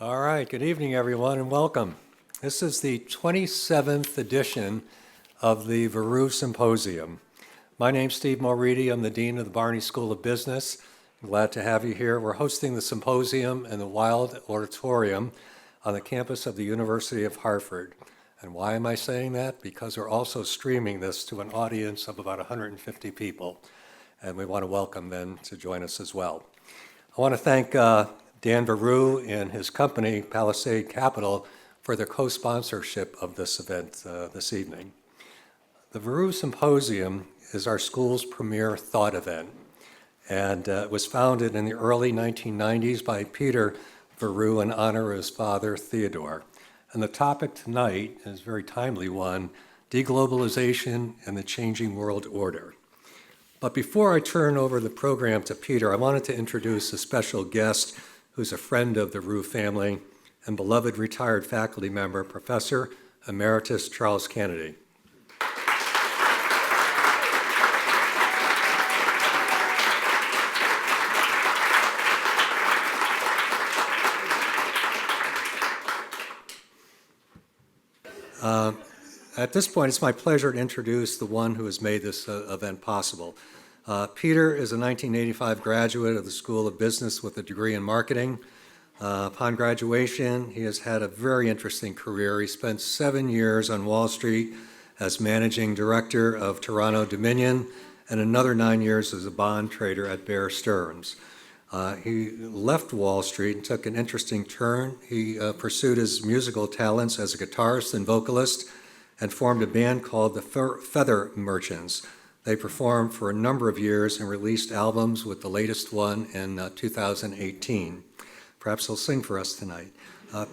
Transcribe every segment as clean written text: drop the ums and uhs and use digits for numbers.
All right, good evening, everyone, and welcome. This is the 27th edition of the Veru Symposium. My name's Steve Mulready. I'm the Dean of the Barney School of Business. I'm glad to have you here. We're hosting the symposium in the Wild Auditorium on the campus of the University of Hartford. And why am I saying that? Because we're also streaming this to an audience of about 150 people, and we want to welcome them to join us as well. I want to thank Dan Veru and his company, Palisade Capital, for their co-sponsorship of this event this evening. The Veru Symposium is our school's premier thought event, and it was founded in the early 1990s by Peter Veru in honor of his father, Theodore. And the topic tonight is a very timely one: De-Globalization and the Changing World Order. But before I turn over the program to Peter, I wanted to introduce a special guest who's a friend of the Veru family and beloved retired faculty member, Professor Emeritus Charles Kennedy. At this point, it's my pleasure to introduce the one who has made this event possible. Peter is a 1985 graduate of the School of Business with a degree in marketing. Upon graduation, he has had a very interesting career. He spent 7 years on Wall Street as managing director of Toronto Dominion and another 9 years as a bond trader at Bear Stearns. He left Wall Street and took an interesting turn. He pursued his musical talents as a guitarist and vocalist and formed a band called the Feather Merchants. They performed for a number of years and released albums, with the latest one in 2018. Perhaps he'll sing for us tonight.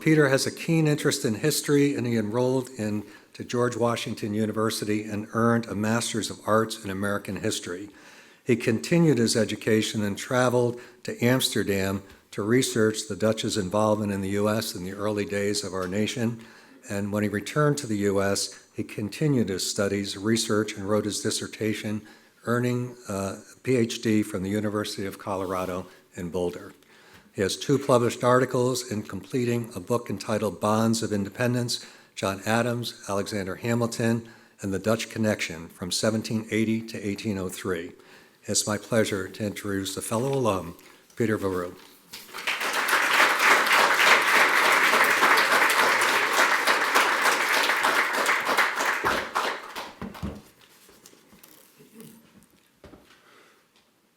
Peter has a keen interest in history, and he enrolled into George Washington University and earned a Master's of Arts in American History. He continued his education and traveled to Amsterdam to research the Dutch's involvement in the U.S. in the early days of our nation. And when he returned to the U.S., he continued his studies, research, and wrote his dissertation, earning a PhD from the University of Colorado in Boulder. He has 2 published articles in completing a book entitled Bonds of Independence, John Adams, Alexander Hamilton, and the Dutch Connection from 1780 to 1803. It's my pleasure to introduce a fellow alum, Peter Veru.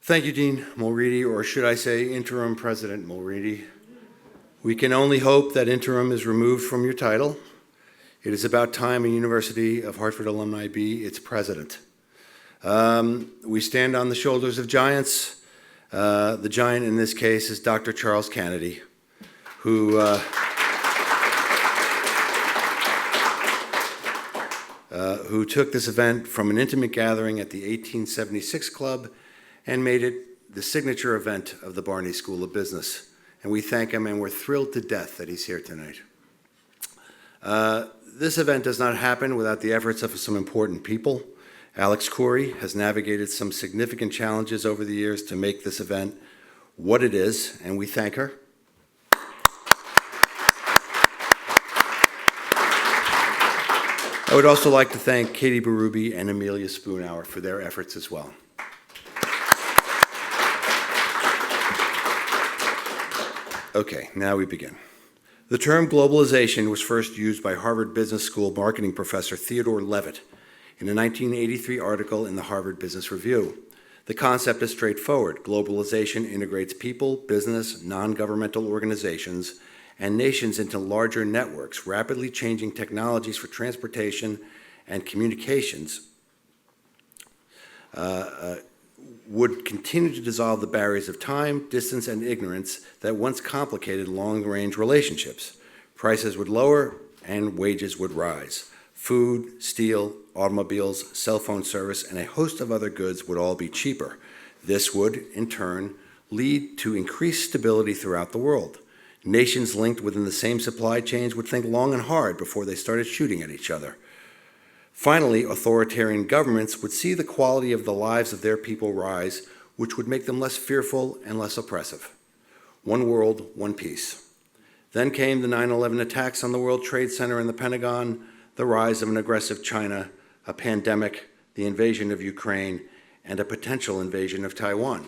Thank you, Dean Mulready, or should I say Interim President Mulready. We can only hope that interim is removed from your title. It is about time a University of Hartford alumni be its president. We stand on the shoulders of giants. The giant in this case is Dr. Charles Kennedy, who took this event from an intimate gathering at the 1876 Club and made it the signature event of the Barney School of Business. And we thank him, and we're thrilled to death that he's here tonight. This event does not happen without the efforts of some important people. Alex Corey has navigated some significant challenges over the years to make this event what it is, and we thank her. I would also like to thank Katie Berube and Amelia Spoonhour for their efforts as well. Okay, now we begin. The term globalization was first used by Harvard Business School marketing professor Theodore Levitt in a 1983 article in the Harvard Business Review. The concept is straightforward. Globalization integrates people, business, non-governmental organizations, and nations into larger networks, rapidly changing technologies for transportation and communications would continue to dissolve the barriers of time, distance, and ignorance that once complicated long-range relationships. Prices would lower and wages would rise. Food, steel, automobiles, cell phone service, and a host of other goods would all be cheaper. This would, in turn, lead to increased stability throughout the world. Nations linked within the same supply chains would think long and hard before they started shooting at each other. Finally, authoritarian governments would see the quality of the lives of their people rise, which would make them less fearful and less oppressive. One world, one peace. Then came the 9/11 attacks on the World Trade Center and the Pentagon, the rise of an aggressive China, a pandemic, the invasion of Ukraine, and a potential invasion of Taiwan.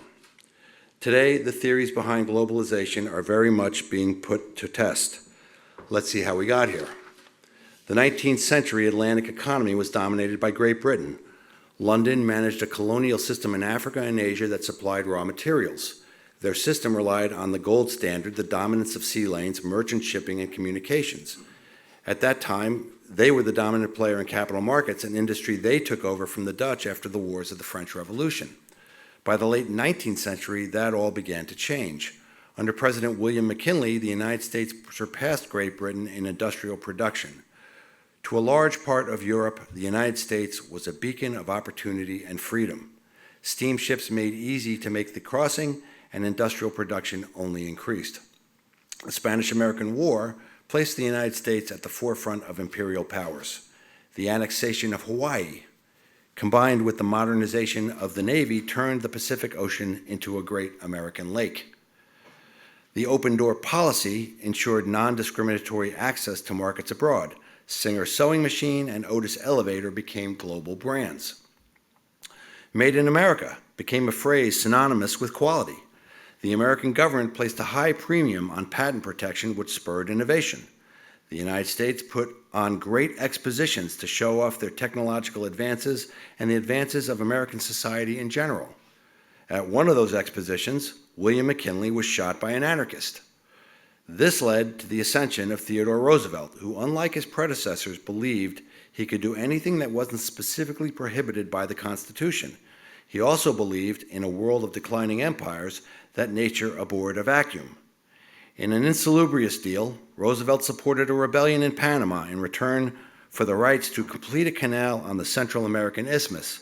Today, the theories behind globalization are very much being put to test. Let's see how we got here. The 19th century Atlantic economy was dominated by Great Britain. London managed a colonial system in Africa and Asia that supplied raw materials. Their system relied on the gold standard, the dominance of sea lanes, merchant shipping, and communications. At that time, they were the dominant player in capital markets, an industry they took over from the Dutch after the wars of the French Revolution. By the late 19th century, that all began to change. Under President William McKinley, the United States surpassed Great Britain in industrial production. To a large part of Europe, the United States was a beacon of opportunity and freedom. Steamships made easy to make the crossing, and industrial production only increased. The Spanish-American War placed the United States at the forefront of imperial powers. The annexation of Hawaii, combined with the modernization of the Navy, turned the Pacific Ocean into a great American lake. The open door policy ensured non-discriminatory access to markets abroad. Singer Sewing Machine and Otis Elevator became global brands. Made in America became a phrase synonymous with quality. The American government placed a high premium on patent protection, which spurred innovation. The United States put on great expositions to show off their technological advances and the advances of American society in general. At one of those expositions, William McKinley was shot by an anarchist. This led to the ascension of Theodore Roosevelt, who, unlike his predecessors, believed he could do anything that wasn't specifically prohibited by the Constitution. He also believed, in a world of declining empires, that nature abhorred a vacuum. In an insalubrious deal, Roosevelt supported a rebellion in Panama in return for the rights to complete a canal on the Central American Isthmus.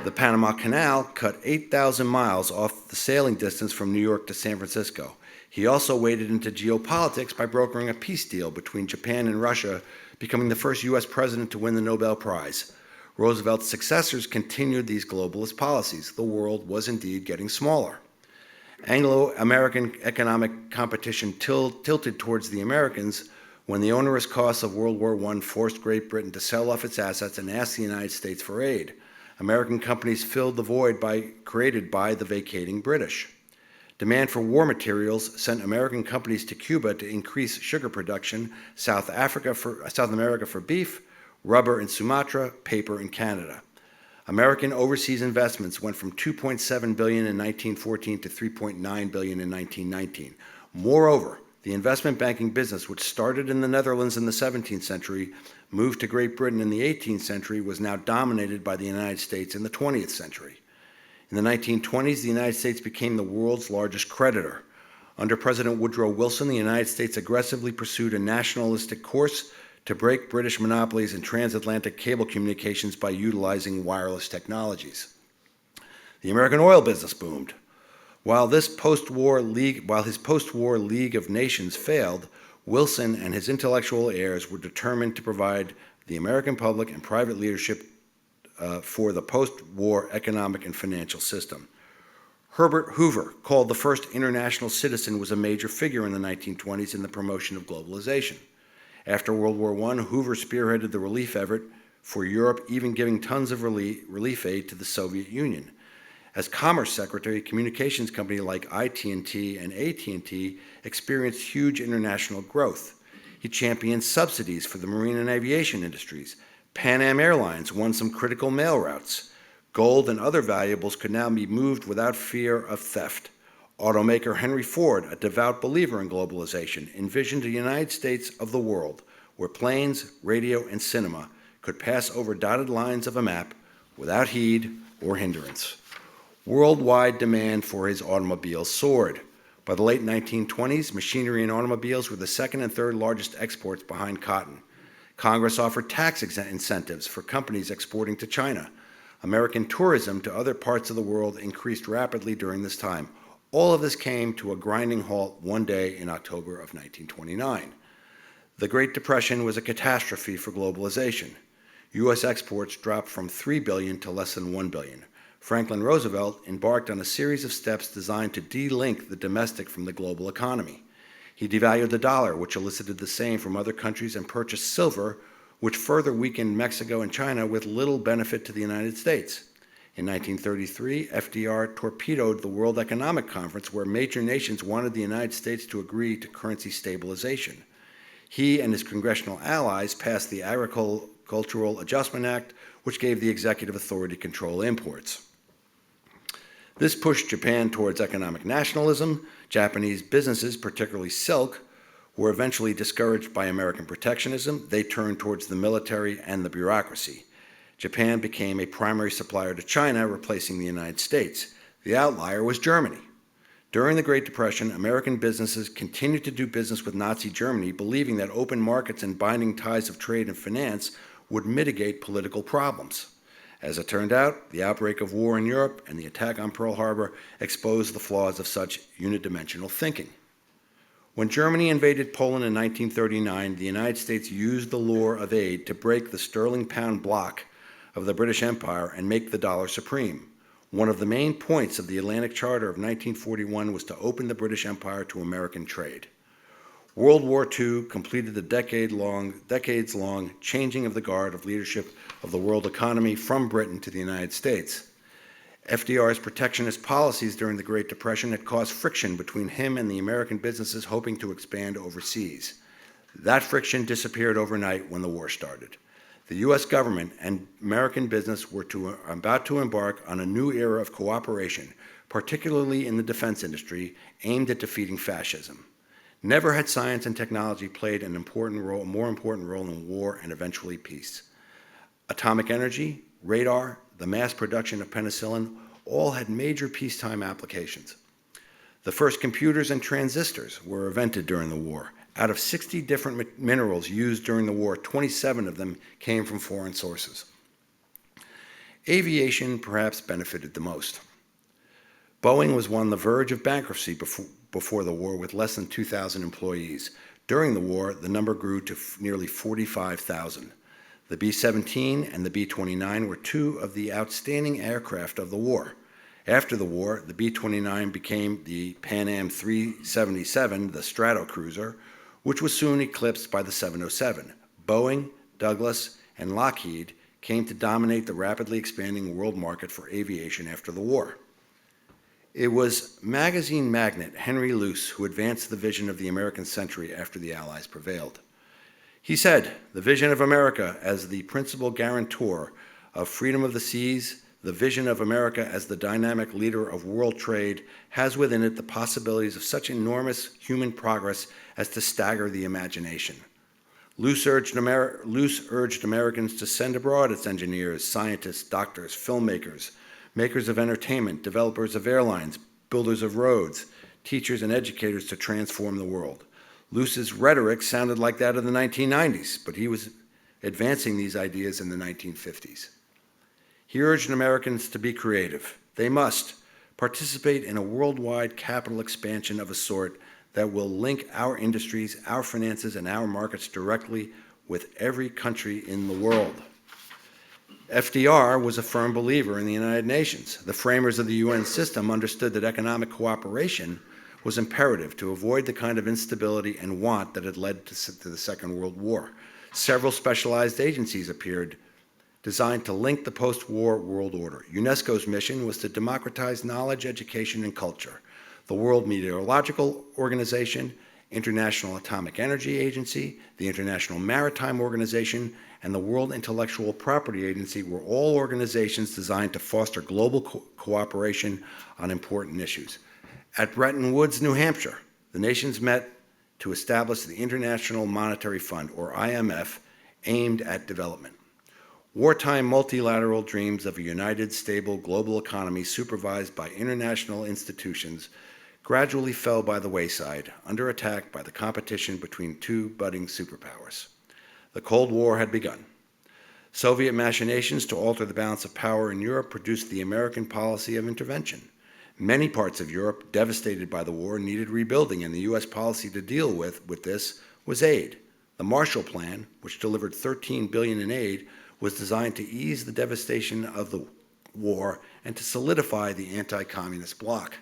The Panama Canal cut 8,000 miles off the sailing distance from New York to San Francisco. He also waded into geopolitics by brokering a peace deal between Japan and Russia, becoming the first U.S. president to win the Nobel Prize. Roosevelt's successors continued these globalist policies. The world was indeed getting smaller. Anglo-American economic competition tilted towards the Americans when the onerous costs of World War I forced Great Britain to sell off its assets and ask the United States for aid. American companies filled the void created by the vacating British. Demand for war materials sent American companies to Cuba to increase sugar production, South America for beef, rubber in Sumatra, paper in Canada. American overseas investments went from $2.7 billion in 1914 to $3.9 billion in 1919. Moreover, the investment banking business, which started in the Netherlands in the 17th century, moved to Great Britain in the 18th century, was now dominated by the United States in the 20th century. In the 1920s, the United States became the world's largest creditor. Under President Woodrow Wilson, the United States aggressively pursued a nationalistic course to break British monopolies in transatlantic cable communications by utilizing wireless technologies. The American oil business boomed. While his post-war League of Nations failed, Wilson and his intellectual heirs were determined to provide the American public and private leadership for the post-war economic and financial system. Herbert Hoover, called the first international citizen, was a major figure in the 1920s in the promotion of globalization. After World War I, Hoover spearheaded the relief effort for Europe, even giving tons of relief aid to the Soviet Union. As Commerce Secretary, communications companies like IT&T and AT&T experienced huge international growth. He championed subsidies for the marine and aviation industries. Pan Am Airlines won some critical mail routes. Gold and other valuables could now be moved without fear of theft. Automaker Henry Ford, a devout believer in globalization, envisioned a United States of the world where planes, radio, and cinema could pass over dotted lines of a map without heed or hindrance. Worldwide demand for his automobiles soared. By the late 1920s, machinery and automobiles were the second and third largest exports behind cotton. Congress offered tax incentives for companies exporting to China. American tourism to other parts of the world increased rapidly during this time. All of this came to a grinding halt one day in October of 1929. The Great Depression was a catastrophe for globalization. U.S. exports dropped from $3 billion to less than $1 billion. Franklin Roosevelt embarked on a series of steps designed to de-link the domestic from the global economy. He devalued the dollar, which elicited the same from other countries, and purchased silver, which further weakened Mexico and China with little benefit to the United States. In 1933, FDR torpedoed the World Economic Conference, where major nations wanted the United States to agree to currency stabilization. He and his congressional allies passed the Agricultural Adjustment Act, which gave the executive authority to control imports. This pushed Japan towards economic nationalism. Japanese businesses, particularly silk, were eventually discouraged by American protectionism. They turned towards the military and the bureaucracy. Japan became a primary supplier to China, replacing the United States. The outlier was Germany. During the Great Depression, American businesses continued to do business with Nazi Germany, believing that open markets and binding ties of trade and finance would mitigate political problems. As it turned out, the outbreak of war in Europe and the attack on Pearl Harbor exposed the flaws of such unidimensional thinking. When Germany invaded Poland in 1939, the United States used the lure of aid to break the sterling pound block of the British Empire and make the dollar supreme. One of the main points of the Atlantic Charter of 1941 was to open the British Empire to American trade. World War II completed the decades-long changing of the guard of leadership of the world economy from Britain to the United States. FDR's protectionist policies during the Great Depression had caused friction between him and the American businesses hoping to expand overseas. That friction disappeared overnight when the war started. The U.S. government and American business were about to embark on a new era of cooperation, particularly in the defense industry, aimed at defeating fascism. Never had science and technology played a more important role in war and eventually peace. Atomic energy, radar, the mass production of penicillin all had major peacetime applications. The first computers and transistors were invented during the war. Out of 60 different minerals used during the war, 27 of them came from foreign sources. Aviation perhaps benefited the most. Boeing was on the verge of bankruptcy before the war with less than 2,000 employees. During the war, the number grew to nearly 45,000. The B-17 and the B-29 were two of the outstanding aircraft of the war. After the war, the B-29 became the Pan Am 377, the Stratocruiser, which was soon eclipsed by the 707. Boeing, Douglas, and Lockheed came to dominate the rapidly expanding world market for aviation after the war. It was magazine magnate Henry Luce who advanced the vision of the American century after the Allies prevailed. He said, "The vision of America as the principal guarantor of freedom of the seas, the vision of America as the dynamic leader of world trade has within it the possibilities of such enormous human progress as to stagger the imagination." Luce urged Americans to send abroad its engineers, scientists, doctors, filmmakers, makers of entertainment, developers of airlines, builders of roads, teachers and educators to transform the world. Luce's rhetoric sounded like that of the 1990s, but he was advancing these ideas in the 1950s. He urged Americans to be creative. They must participate in a worldwide capital expansion of a sort that will link our industries, our finances, and our markets directly with every country in the world. FDR was a firm believer in the United Nations. The framers of the UN system understood that economic cooperation was imperative to avoid the kind of instability and want that had led to the Second World War. Several specialized agencies appeared, designed to link the post-war world order. UNESCO's mission was to democratize knowledge, education, and culture. The World Meteorological Organization, International Atomic Energy Agency, the International Maritime Organization, and the World Intellectual Property Agency were all organizations designed to foster global cooperation on important issues. At Bretton Woods, New Hampshire, the nations met to establish the International Monetary Fund, or IMF, aimed at development. Wartime multilateral dreams of a united, stable global economy supervised by international institutions gradually fell by the wayside, under attack by the competition between two budding superpowers. The Cold War had begun. Soviet machinations to alter the balance of power in Europe produced the American policy of intervention. Many parts of Europe, devastated by the war, needed rebuilding, and the U.S. policy to deal with this was aid. The Marshall Plan, which delivered $13 billion in aid, was designed to ease the devastation of the war and to solidify the anti-communist bloc.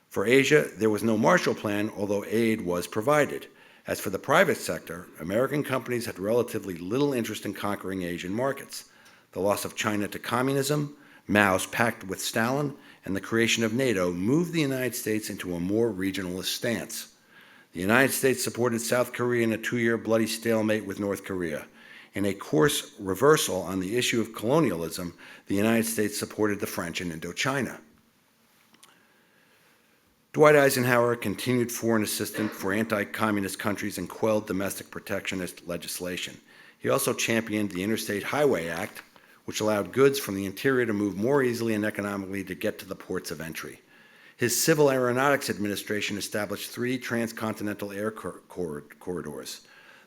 For Asia, there was no Marshall Plan, although aid was provided. As for the private sector, American companies had relatively little interest in conquering Asian markets. The loss of China to communism, Mao's pact with Stalin, and the creation of NATO moved the United States into a more regionalist stance. The United States supported South Korea in a 2-year bloody stalemate with North Korea. In a course reversal on the issue of colonialism, the United States supported the French in Indochina. Dwight Eisenhower continued foreign assistance for anti-communist countries and quelled domestic protectionist legislation. He also championed the Interstate Highway Act, which allowed goods from the interior to move more easily and economically to get to the ports of entry. His Civil Aeronautics Administration established 3 transcontinental air corridors.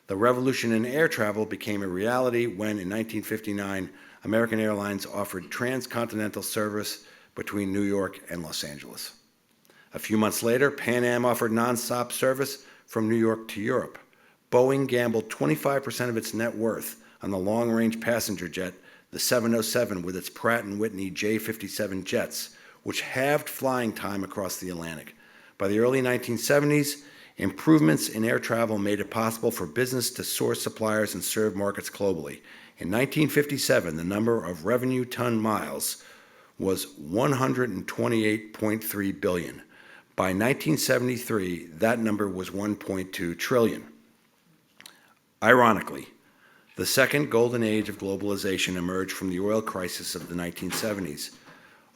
The revolution in air travel became a reality when, in 1959, American Airlines offered transcontinental service between New York and Los Angeles. A few months later, Pan Am offered nonstop service from New York to Europe. Boeing gambled 25% of its net worth on the long-range passenger jet, the 707, with its Pratt & Whitney J57 jets, which halved flying time across the Atlantic. By the early 1970s, improvements in air travel made it possible for business to source suppliers and serve markets globally. In 1957, the number of revenue ton miles was 128.3 billion. By 1973, that number was 1.2 trillion. Ironically, the second golden age of globalization emerged from the oil crisis of the 1970s.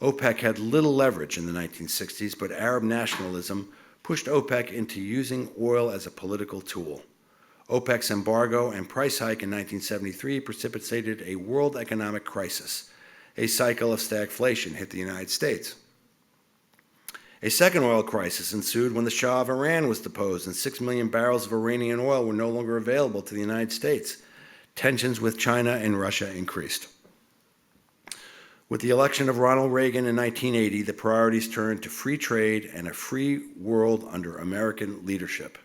OPEC had little leverage in the 1960s, but Arab nationalism pushed OPEC into using oil as a political tool. OPEC's embargo and price hike in 1973 precipitated a world economic crisis. A cycle of stagflation hit the United States. A second oil crisis ensued when the Shah of Iran was deposed and 6 million barrels of Iranian oil were no longer available to the United States. Tensions with China and Russia increased. With the election of Ronald Reagan in 1980, the priorities turned to free trade and a free world under American leadership.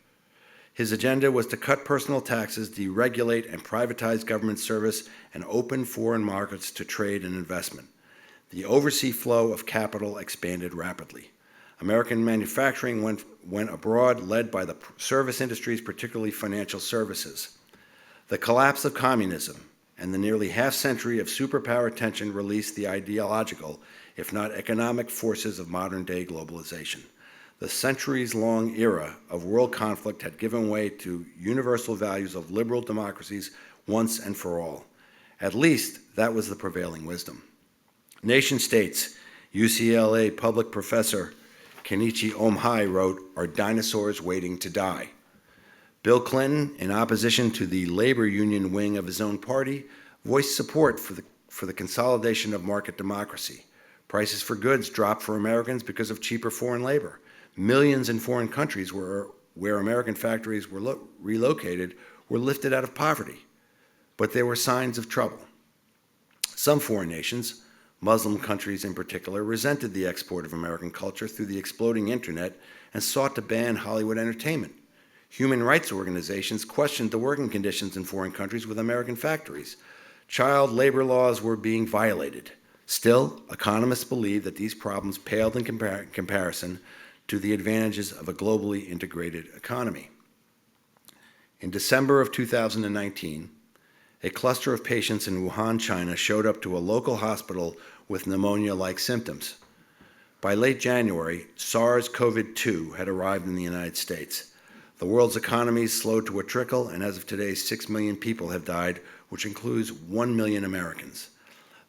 His agenda was to cut personal taxes, deregulate and privatize government service, and open foreign markets to trade and investment. The overseas flow of capital expanded rapidly. American manufacturing went abroad, led by the service industries, particularly financial services. The collapse of communism and the nearly half-century of superpower tension released the ideological, if not economic, forces of modern-day globalization. The centuries-long era of world conflict had given way to universal values of liberal democracies once and for all. At least that was the prevailing wisdom. Nation-states, UCLA public professor Kenichi Omhai wrote, "Are dinosaurs waiting to die?" Bill Clinton, in opposition to the labor union wing of his own party, voiced support for the consolidation of market democracy. Prices for goods dropped for Americans because of cheaper foreign labor. Millions in foreign countries where American factories were relocated were lifted out of poverty. But there were signs of trouble. Some foreign nations, Muslim countries in particular, resented the export of American culture through the exploding internet and sought to ban Hollywood entertainment. Human rights organizations questioned the working conditions in foreign countries with American factories. Child labor laws were being violated. Still, economists believe that these problems paled in comparison to the advantages of a globally integrated economy. In December of 2019, a cluster of patients in Wuhan, China, showed up to a local hospital with pneumonia-like symptoms. By late January, SARS-CoV-2 had arrived in the United States. The world's economy slowed to a trickle, and as of today, 6 million people have died, which includes 1 million Americans.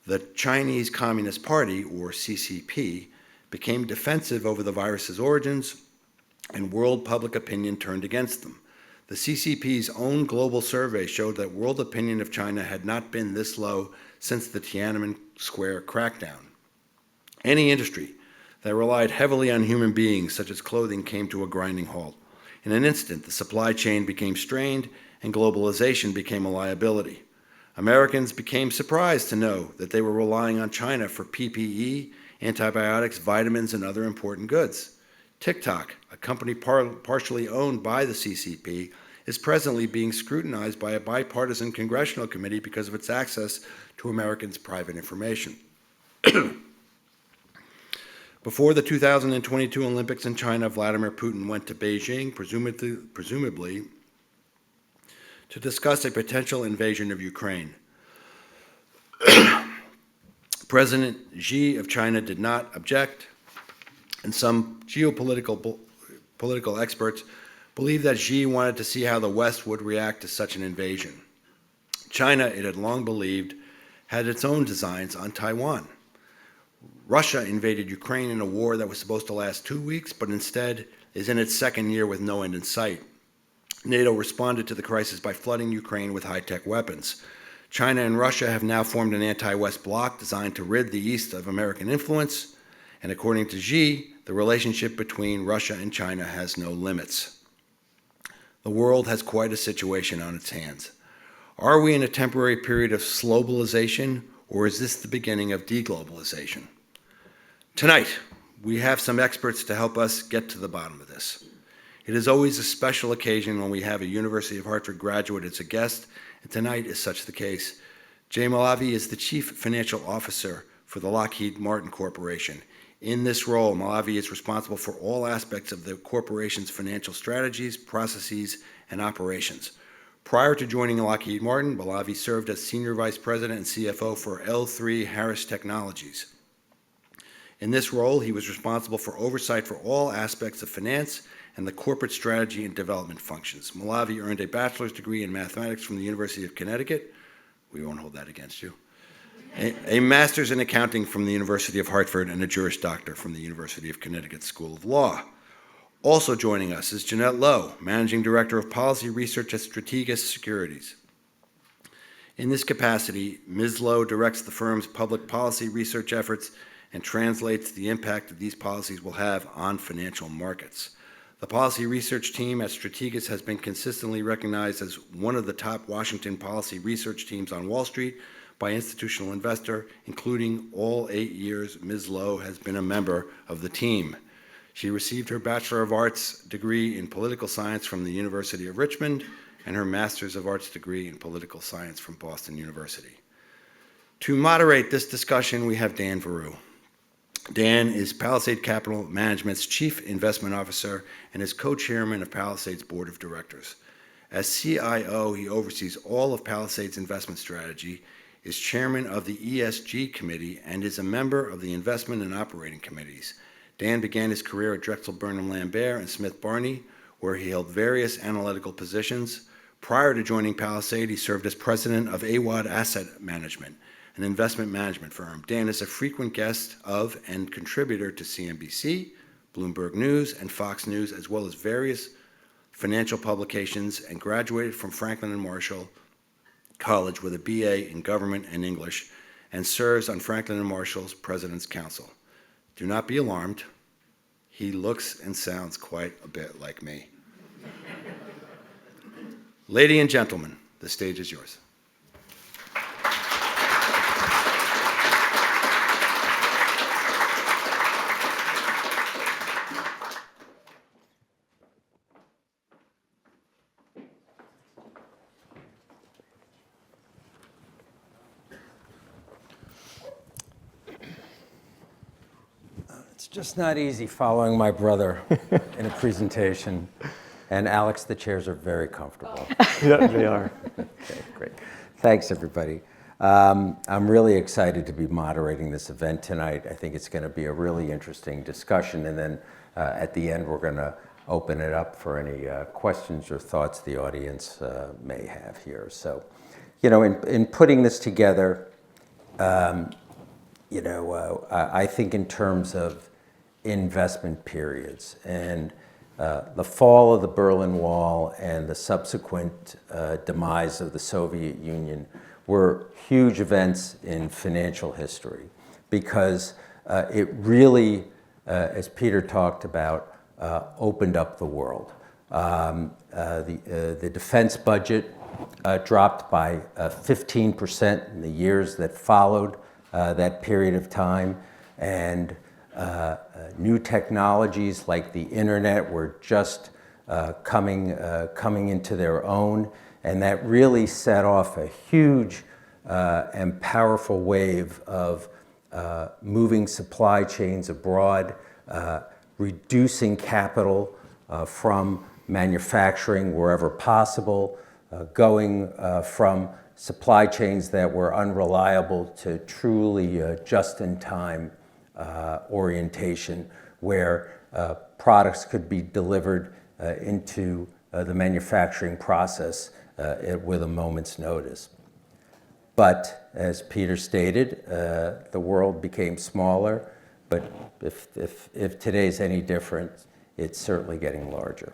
The Chinese Communist Party, or CCP, became defensive over the virus's origins, and world public opinion turned against them. The CCP's own global survey showed that world opinion of China had not been this low since the Tiananmen Square crackdown. Any industry that relied heavily on human beings, such as clothing, came to a grinding halt. In an instant, the supply chain became strained and globalization became a liability. Americans became surprised to know that they were relying on China for PPE, antibiotics, vitamins, and other important goods. TikTok, a company partially owned by the CCP, is presently being scrutinized by a bipartisan congressional committee because of its access to Americans' private information. Before the 2022 Olympics in China, Vladimir Putin went to Beijing, presumably to discuss a potential invasion of Ukraine. President Xi of China did not object, and some political experts believe that Xi wanted to see how the West would react to such an invasion. China, it had long believed, had its own designs on Taiwan. Russia invaded Ukraine in a war that was supposed to last 2 weeks, but instead is in its second year with no end in sight. NATO responded to the crisis by flooding Ukraine with high-tech weapons. China and Russia have now formed an anti-West bloc designed to rid the East of American influence, and according to Xi, the relationship between Russia and China has no limits. The world has quite a situation on its hands. Are we in a temporary period of slowbalization, or is this the beginning of de-globalization? Tonight, we have some experts to help us get to the bottom of this. It is always a special occasion when we have a University of Hartford graduate as a guest, and tonight is such the case. Jay Malavi is the Chief Financial Officer for the Lockheed Martin Corporation. In this role, Malavi is responsible for all aspects of the corporation's financial strategies, processes, and operations. Prior to joining Lockheed Martin, Malavi served as Senior Vice President and CFO for L3 Harris Technologies. In this role, he was responsible for oversight for all aspects of finance and the corporate strategy and development functions. Malavi earned a bachelor's degree in mathematics from the University of Connecticut. We won't hold that against you. A master's in accounting from the University of Hartford, and a Juris Doctor from the University of Connecticut School of Law. Also joining us is Jeanette Lowe, Managing Director of Policy Research at Strategas Securities. In this capacity, Ms. Lowe directs the firm's public policy research efforts and translates the impact that these policies will have on financial markets. The policy research team at Strategas has been consistently recognized as one of the top Washington policy research teams on Wall Street by Institutional Investor, including all 8 years Ms. Lowe has been a member of the team. She received her Bachelor of Arts degree in Political Science from the University of Richmond and her Master's of Arts degree in Political Science from Boston University. To moderate this discussion, we have Dan Veru. Dan is Palisade Capital Management's Chief Investment Officer and is co-chairman of Palisade's Board of Directors. As CIO, he oversees all of Palisade's investment strategy, is chairman of the ESG committee, and is a member of the investment and operating committees. Dan began his career at Drexel Burnham Lambert and Smith Barney, where he held various analytical positions. Prior to joining Palisade, he served as president of AWAD Asset Management, an investment management firm. Dan is a frequent guest of and contributor to CNBC, Bloomberg News, and Fox News, as well as various financial publications, and graduated from Franklin & Marshall College with a BA in Government and English, and serves on Franklin & Marshall's President's Council. Do not be alarmed. He looks and sounds quite a bit like me. Ladies and gentlemen, the stage is yours. It's just not easy following my brother in a presentation. And Alex, the chairs are very comfortable. Yeah, they are. Okay, great. Thanks, everybody. I'm really excited to be moderating this event tonight. I think it's going to be a really interesting discussion. And then at the end, we're going to open it up for any questions or thoughts the audience may have here. So, you know, in putting this together, I think in terms of investment periods, and the fall of the Berlin Wall and the subsequent demise of the Soviet Union were huge events in financial history, because it really, as Peter talked about, opened up the world. The defense budget dropped by 15% in the years that followed that period of time, and new technologies like the internet were just coming into their own, and that really set off a huge and powerful wave of moving supply chains abroad, reducing capital from manufacturing wherever possible, going from supply chains that were unreliable to truly just-in-time orientation, where products could be delivered into the manufacturing process with a moment's notice. But as Peter stated, the world became smaller, but if today's any different, it's certainly getting larger.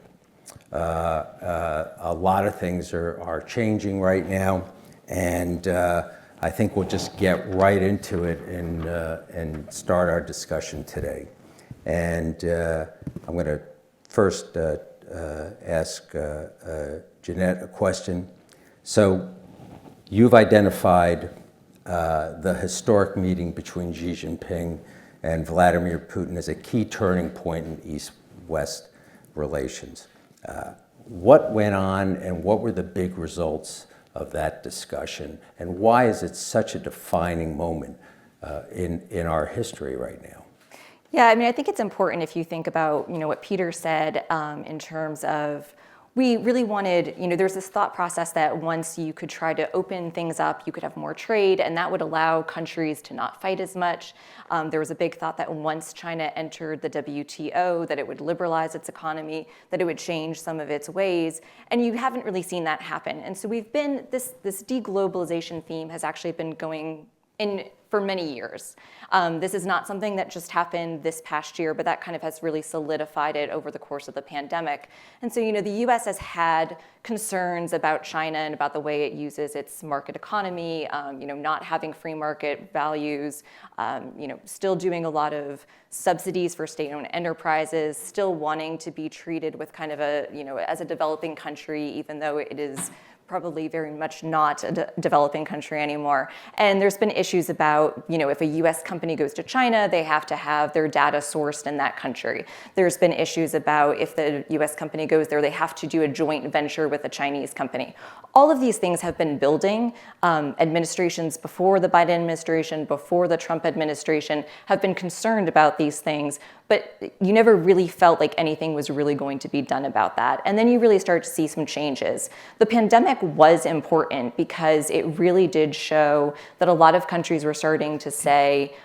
A lot of things are changing right now, and I think we'll just get right into it and start our discussion today. And I'm going to first ask Jeanette a question. So you've identified the historic meeting between Xi Jinping and Vladimir Putin as a key turning point in East-West relations. What went on and what were the big results of that discussion, and why is it such a defining moment in our history right now? Yeah, I mean, I think it's important if you think about, what Peter said in terms of we really wanted, there's this thought process that once you could try to open things up, you could have more trade, and that would allow countries to not fight as much. There was a big thought that once China entered the WTO, that it would liberalize its economy, that it would change some of its ways, and you haven't really seen that happen. And so this de-globalization theme has actually been going in for many years. This is not something that just happened this past year, but that kind of has really solidified it over the course of the pandemic. And so, the US has had concerns about China and about the way it uses its market economy, not having free market values, still doing a lot of subsidies for state-owned enterprises, still wanting to be treated with kind of as a developing country, even though it is probably very much not a developing country anymore. And there's been issues about, if a US company goes to China, they have to have their data sourced in that country. There's been issues about if the US company goes there, they have to do a joint venture with a Chinese company. All of these things have been building. Administrations before the Biden administration, before the Trump administration have been concerned about these things, but you never really felt like anything was really going to be done about that. And then you really start to see some changes. The pandemic was important because it really did show that a lot of countries were starting to say,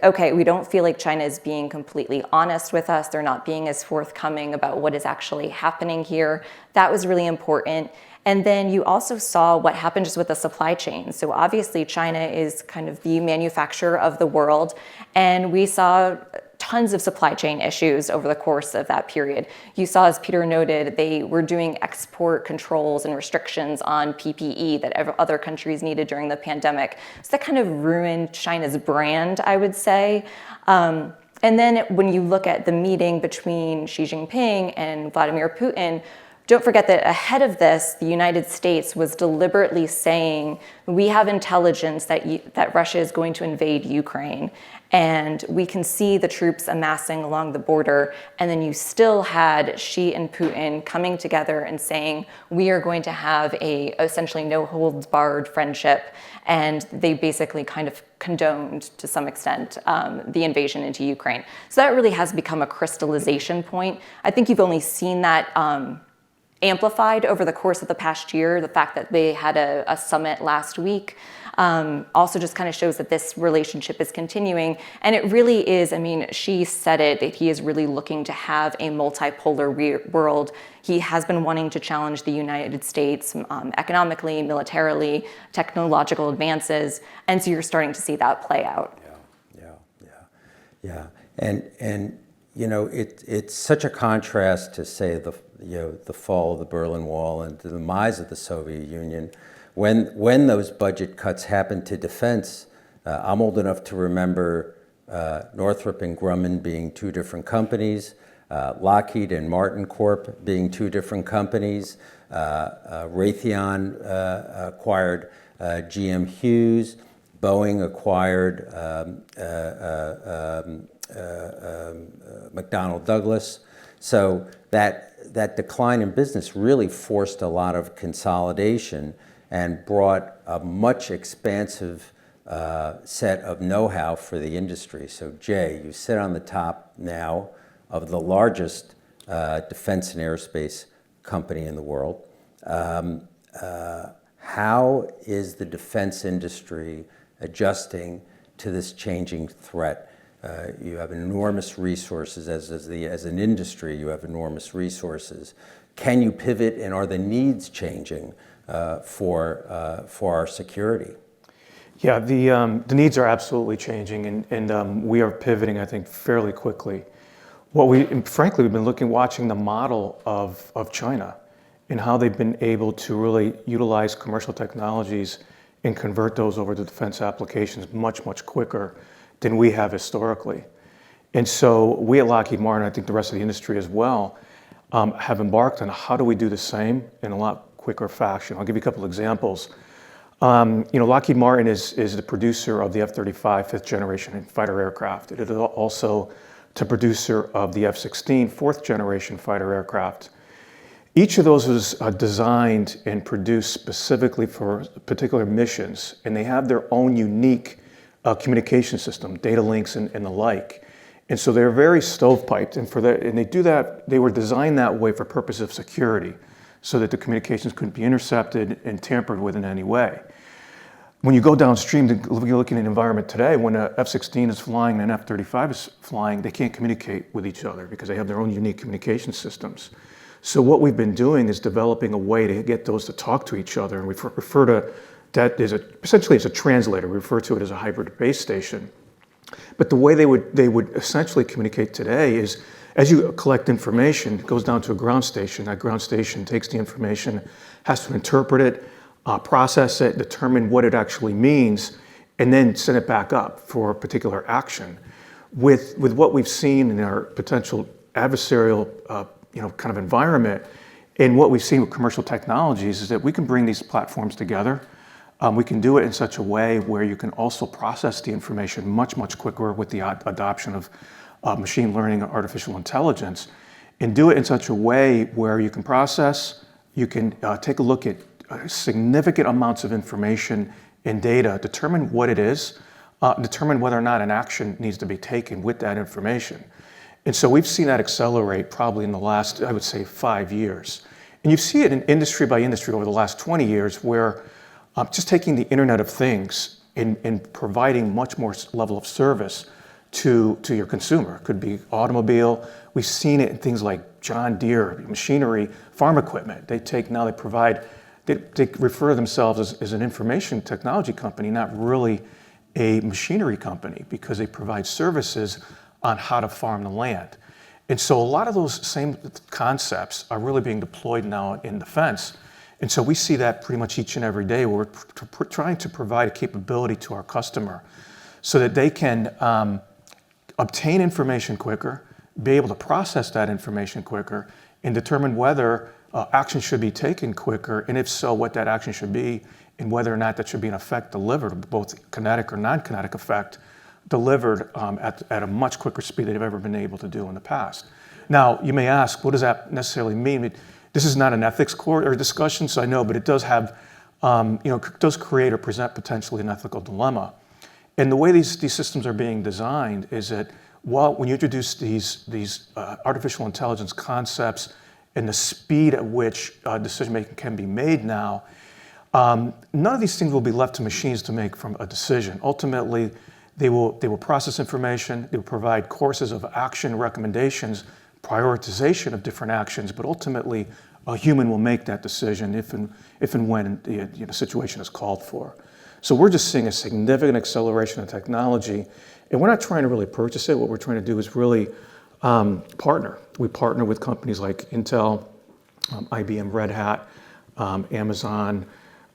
okay, we don't feel like China is being completely honest with us. They're not being as forthcoming about what is actually happening here. That was really important. And then you also saw what happened just with the supply chain. So obviously China is kind of the manufacturer of the world, and we saw tons of supply chain issues over the course of that period. You saw, as Peter noted, they were doing export controls and restrictions on PPE that other countries needed during the pandemic. So that kind of ruined China's brand, I would say. And then when you look at the meeting between Xi Jinping and Vladimir Putin, don't forget that ahead of this, the United States was deliberately saying, we have intelligence that Russia is going to invade Ukraine. And we can see the troops amassing along the border. And then you still had Xi and Putin coming together and saying, we are going to have a essentially no-holds-barred friendship. And they basically kind of condoned, to some extent, the invasion into Ukraine. So that really has become a crystallization point. I think you've only seen that amplified over the course of the past year. The fact that they had a summit last week also just kind of shows that this relationship is continuing. And it really is, Xi said it, that he is really looking to have a multipolar world. He has been wanting to challenge the United States economically, militarily, technological advances. And so you're starting to see that play out. Yeah. And it's such a contrast to say the fall of the Berlin Wall and the demise of the Soviet Union. When those budget cuts happened to defense, I'm old enough to remember Northrop and Grumman being two different companies, Lockheed and Martin Corp being two different companies, Raytheon acquired GM Hughes, Boeing acquired McDonnell Douglas. So that decline in business really forced a lot of consolidation and brought a much expansive set of know-how for the industry. So Jay, you sit on the top now of the largest defense and aerospace company in the world. How is the defense industry adjusting to this changing threat? You have enormous resources as an industry. You have enormous resources. Can you pivot, and are the needs changing for our security? Yeah, the needs are absolutely changing, and we are pivoting, I think, fairly quickly. Frankly, we've been watching the model of China and how they've been able to really utilize commercial technologies and convert those over to defense applications much, much quicker than we have historically. And so we at Lockheed Martin, I think the rest of the industry as well, have embarked on how do we do the same in a lot quicker fashion. I'll give you a couple examples. Lockheed Martin is the producer of the F-35 fifth generation fighter aircraft. It is also the producer of the F-16 fourth generation fighter aircraft. Each of those was designed and produced specifically for particular missions, and they have their own unique communication system, data links and the like. And so they're very stovepiped, and they do that. They were designed that way for purposes of security, so that the communications couldn't be intercepted and tampered with in any way. When you go downstream, you're looking at an environment today, when an F-16 is flying and an F-35 is flying, they can't communicate with each other because they have their own unique communication systems. So what we've been doing is developing a way to get those to talk to each other, and we refer to that as essentially as a translator. We refer to it as a hybrid base station. But the way they would essentially communicate today is, as you collect information, it goes down to a ground station. That ground station takes the information, has to interpret it, process it, determine what it actually means, and then send it back up for a particular action. With what we've seen in our potential adversarial kind of environment, and what we've seen with commercial technologies is that we can bring these platforms together. We can do it in such a way where you can also process the information much, much quicker with the adoption of machine learning or artificial intelligence, and do it in such a way where you can process, you can take a look at significant amounts of information and data, determine what it is, determine whether or not an action needs to be taken with that information. And so we've seen that accelerate probably in the last, I would say, 5 years. And you see it in industry by industry over the last 20 years where just taking the Internet of Things and providing much more level of service to your consumer. It could be automobile. We've seen it in things like John Deere, machinery, farm equipment. They refer to themselves as an information technology company, not really a machinery company, because they provide services on how to farm the land. And so a lot of those same concepts are really being deployed now in defense. And so we see that pretty much each and every day. We're trying to provide a capability to our customer so that they can obtain information quicker, be able to process that information quicker, and determine whether action should be taken quicker, and if so, what that action should be, and whether or not that should be an effect delivered, both kinetic or non-kinetic effect, delivered at a much quicker speed than they've ever been able to do in the past. Now, you may ask, what does that necessarily mean? This is not an ethics court or discussion, so I know, but it does have, does create or present potentially an ethical dilemma. And the way these systems are being designed is that when you introduce these artificial intelligence concepts and the speed at which decision-making can be made now, none of these things will be left to machines to make from a decision. Ultimately, they will process information, they will provide courses of action recommendations, prioritization of different actions, but ultimately a human will make that decision if and when the situation is called for. So we're just seeing a significant acceleration of technology, and we're not trying to really purchase it. What we're trying to do is really partner. We partner with companies like Intel, IBM, Red Hat, Amazon,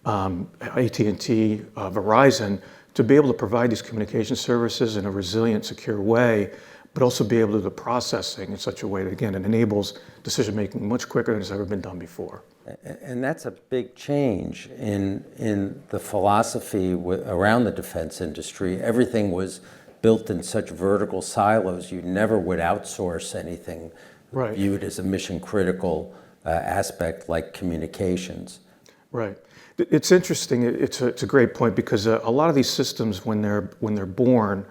AT&T, Verizon, to be able to provide these communication services in a resilient, secure way, but also be able to do the processing in such a way that, again, it enables decision-making much quicker than has ever been done before. And that's a big change in the philosophy around the defense industry. Everything was built in such vertical silos. You never would outsource anything viewed as a mission-critical aspect like communications. Right. It's interesting. It's a great point because a lot of these systems, when they're born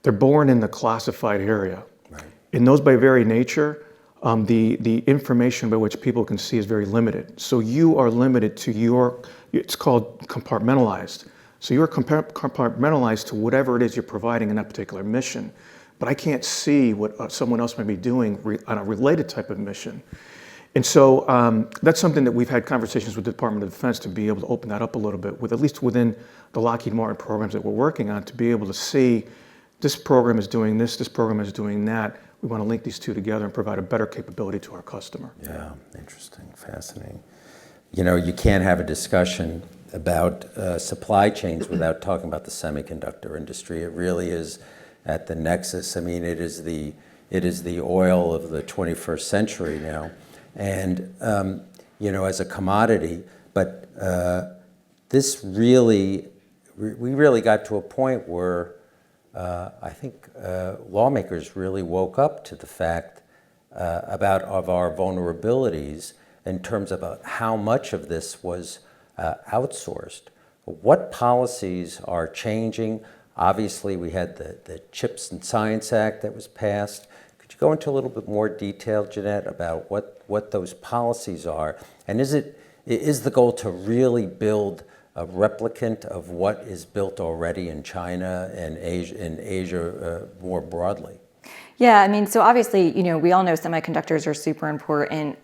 in the classified area. Right. And those, by very nature, the information by which people can see is very limited. So you are limited to it's called compartmentalized. So you're compartmentalized to whatever it is you're providing in that particular mission. But I can't see what someone else may be doing on a related type of mission. And so that's something that we've had conversations with the Department of Defense to be able to open that up a little bit, at least within the Lockheed Martin programs that we're working on, to be able to see this program is doing this program is doing that. We want to link these two together and provide a better capability to our customer. Yeah, interesting, fascinating. You know, you can't have a discussion about supply chains without talking about the semiconductor industry. It really is at the nexus. I mean, it is the oil of the 21st century now. And, you know, as a commodity, but we really got to a point where I think lawmakers really woke up to the fact of our vulnerabilities in terms of how much of this was outsourced. What policies are changing? Obviously, we had the Chips and Science Act that was passed. Could you go into a little bit more detail, Jeanette, about what those policies are? And is the goal to really build a replicant of what is built already in China and Asia more broadly? Yeah, I mean, so obviously, you know, we all know semiconductors are super important.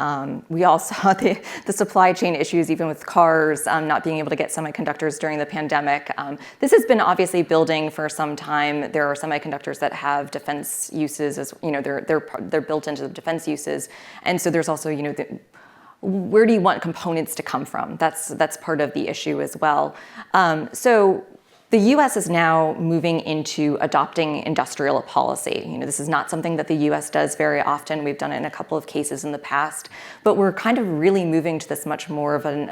We all saw the supply chain issues, even with cars not being able to get semiconductors during the pandemic. This has been obviously building for some time. There are semiconductors that have defense uses, as you know, they're built into the defense uses, and so there's also, you know, where do you want components to come from? That's part of the issue as well. So the U.S. is now moving into adopting industrial policy. You know, this is not something that the U.S. does very often. We've done it in a couple of cases in the past, but we're kind of really moving to this much more of an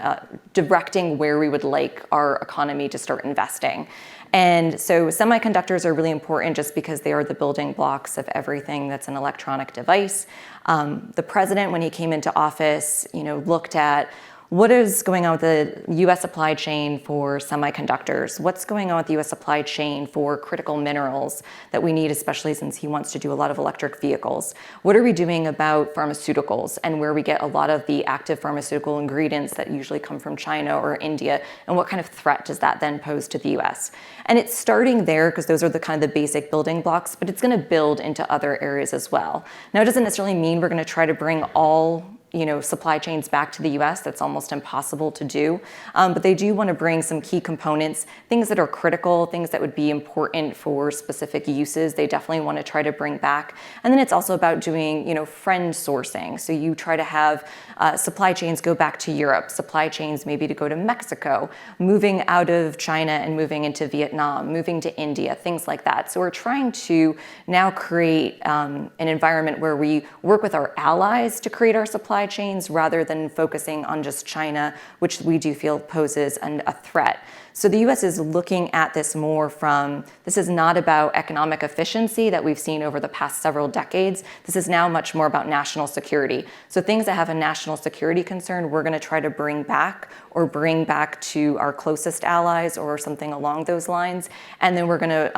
directing where we would like our economy to start investing. And so semiconductors are really important just because they are the building blocks of everything that's an electronic device. The president, when he came into office, you know, looked at what is going on with the U.S. supply chain for semiconductors? What's going on with the U.S. supply chain for critical minerals that we need, especially since he wants to do a lot of electric vehicles? What are we doing about pharmaceuticals and where we get a lot of the active pharmaceutical ingredients that usually come from China or India? And what kind of threat does that then pose to the U.S.? And it's starting there because those are the kind of the basic building blocks, but it's going to build into other areas as well. Now, it doesn't necessarily mean we're going to try to bring all supply chains back to the US. That's almost impossible to do. But they do want to bring some key components, things that are critical, things that would be important for specific uses. They definitely want to try to bring back. And then it's also about doing, friend sourcing. So you try to have supply chains go back to Europe, supply chains maybe to go to Mexico, moving out of China and moving into Vietnam, moving to India, things like that. So we're trying to now create an environment where we work with our allies to create our supply chains rather than focusing on just China, which we do feel poses a threat. So the US is looking at this more from, this is not about economic efficiency that we've seen over the past several decades. This is now much more about national security. So things that have a national security concern, we're going to try to bring back to our closest allies or something along those lines. And then we're going to,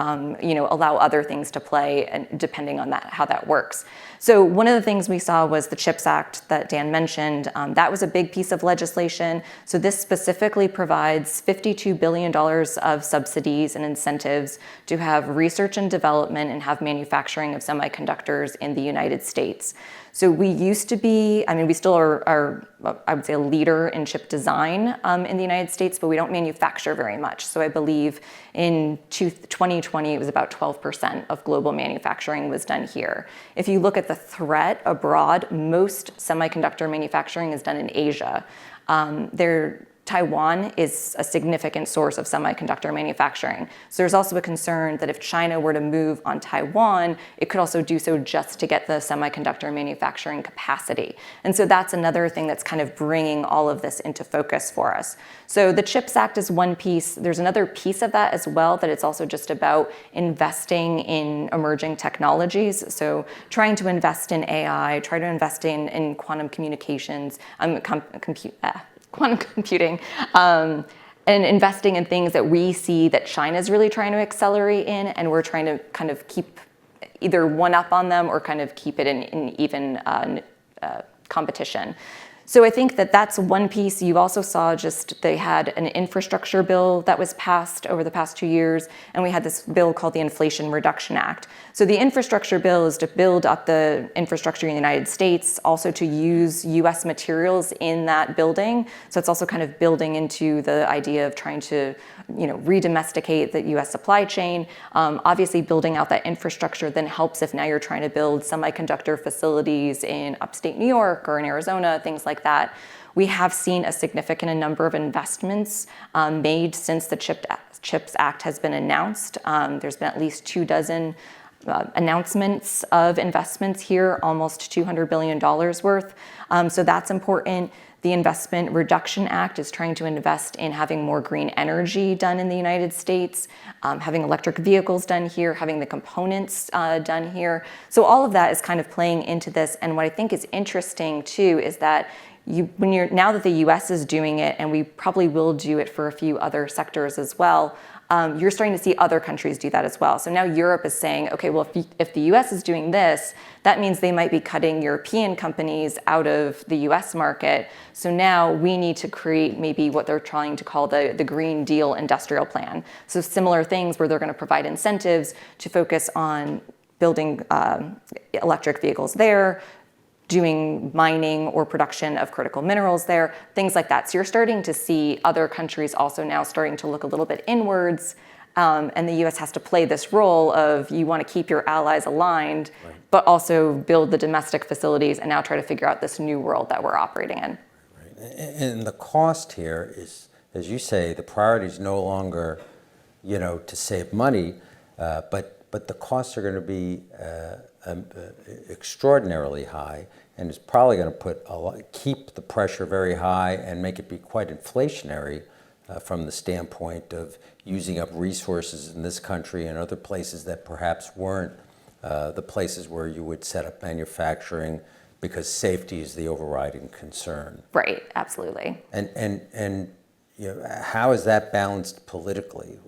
allow other things to play, and depending on how that works. So one of the things we saw was the CHIPS Act that Dan mentioned. That was a big piece of legislation. So this specifically provides $52 billion of subsidies and incentives to have research and development and have manufacturing of semiconductors in the United States. So we used to be, we still are, I would say, a leader in chip design in the United States, but we don't manufacture very much. So I believe in 2020, it was about 12% of global manufacturing was done here. If you look at the threat abroad, most semiconductor manufacturing is done in Asia. Taiwan is a significant source of semiconductor manufacturing. So there's also a concern that if China were to move on Taiwan, it could also do so just to get the semiconductor manufacturing capacity. And so that's another thing that's kind of bringing all of this into focus for us. So the CHIPS Act is one piece. There's another piece of that as well, that it's also just about investing in emerging technologies. So trying to invest in AI, try to invest in quantum communications, quantum computing, and investing in things that we see that China's really trying to accelerate in, and we're trying to kind of keep either one up on them or kind of keep it in even competition. So I think that that's one piece. You also saw just they had an infrastructure bill that was passed over the past 2 years, and we had this bill called the Inflation Reduction Act. So the infrastructure bill is to build up the infrastructure in the United States, also to use US materials in that building. So it's also kind of building into the idea of trying to, re-domesticate the US supply chain. Obviously building out that infrastructure then helps if now you're trying to build semiconductor facilities in upstate New York or in Arizona, things like that. We have seen a significant number of investments made since the CHIPS Act has been announced. There's been at least 24 announcements of investments here, almost $200 billion worth. So that's important. The Investment Reduction Act is trying to invest in having more green energy done in the United States, having electric vehicles done here, having the components done here. So all of that is kind of playing into this. And what I think is interesting too is that now that the US is doing it, and we probably will do it for a few other sectors as well, you're starting to see other countries do that as well. So now Europe is saying, okay, well, if the US is doing this, that means they might be cutting European companies out of the US market. So now we need to create maybe what they're trying to call the Green Deal industrial plan. So similar things where they're going to provide incentives to focus on building electric vehicles there, doing mining or production of critical minerals there, things like that. So you're starting to see other countries also now starting to look a little bit inwards, and the US has to play this role of you want to keep your allies aligned, right, but also build the domestic facilities and now try to figure out this new world that we're operating in. Right. And the cost here is, as you say, the priority is no longer, to save money, but the costs are going to be extraordinarily high, and it's probably going to keep the pressure very high and make it be quite inflationary from the standpoint of using up resources in this country and other places that perhaps weren't the places where you would set up manufacturing because safety is the overriding concern. Right, absolutely. And how is that balanced politically?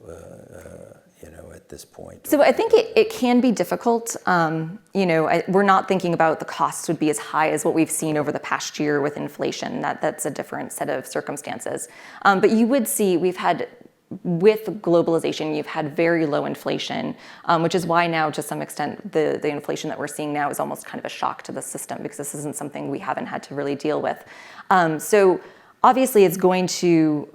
At this point? So I think it can be difficult. We're not thinking about the costs would be as high as what we've seen over the past year with inflation. That's a different set of circumstances. But you would see with globalization, you've had very low inflation, which is why now, to some extent, the inflation that we're seeing now is almost kind of a shock to the system because this isn't something we haven't had to really deal with. So obviously it's going to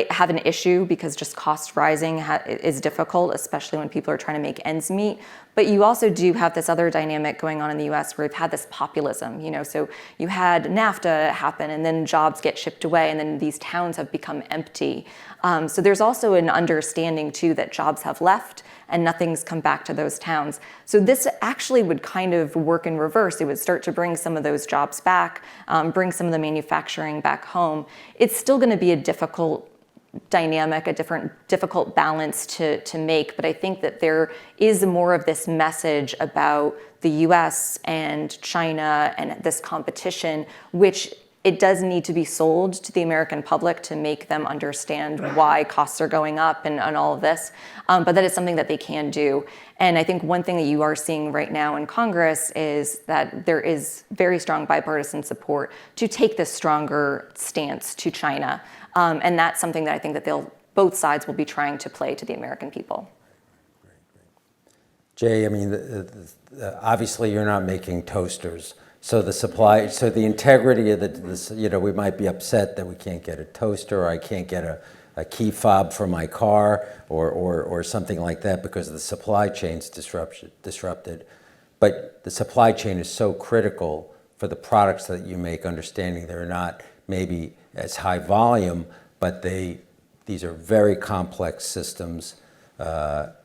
have an issue because just cost rising is difficult, especially when people are trying to make ends meet. But you also do have this other dynamic going on in the US where we've had this populism, so you had NAFTA happen and then jobs get shipped away and then these towns have become empty. So there's also an understanding too that jobs have left and nothing's come back to those towns. So this actually would kind of work in reverse. It would start to bring some of those jobs back, bring some of the manufacturing back home. It's still going to be a difficult dynamic, a difficult balance to make, but I think that there is more of this message about the US and China and this competition, which it does need to be sold to the American public to make them understand why costs are going up and all of this. But that is something that they can do. And I think one thing that you are seeing right now in Congress is that there is very strong bipartisan support to take this stronger stance to China. And that's something that I think that both sides will be trying to play to the American people. Jay, I mean, obviously you're not making toasters. So the integrity of we might be upset that we can't get a toaster, or I can't get a key fob for my car, or something like that because the supply chain's disrupted. But the supply chain is so critical for the products that you make, understanding they're not maybe as high volume, but these are very complex systems.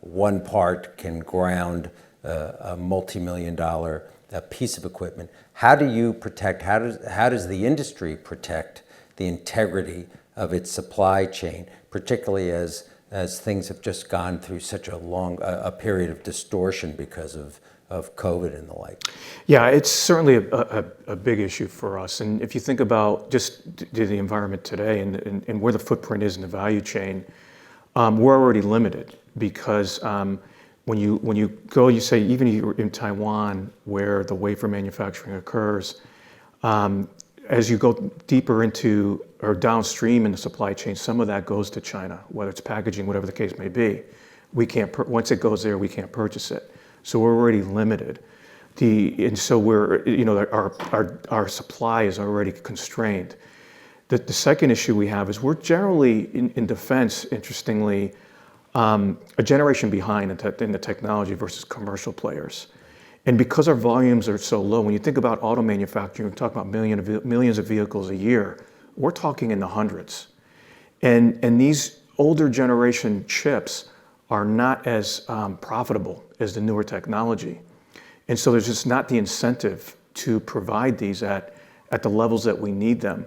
One part can ground a multi-million-dollar piece of equipment. How do you protect? How does the industry protect the integrity of its supply chain, particularly as things have just gone through such a long period of distortion because of of COVID and the like? Yeah, it's certainly a big issue for us. And if you think about just the environment today and where the footprint is in the value chain, we're already limited because when you go, you say, even if you're in Taiwan where the wafer manufacturing occurs, as you go deeper into or downstream in the supply chain, some of that goes to China, whether it's packaging, whatever the case may be. We can't, once it goes there, we can't purchase it. So we're already limited. And so we're, our supply is already constrained. The second issue we have is we're generally in defense, interestingly, a generation behind in the technology versus commercial players. And because our volumes are so low, when you think about auto manufacturing, we talk about millions of vehicles a year, we're talking in the hundreds. And these older generation chips are not as profitable as the newer technology. And so there's just not the incentive to provide these at the levels that we need them.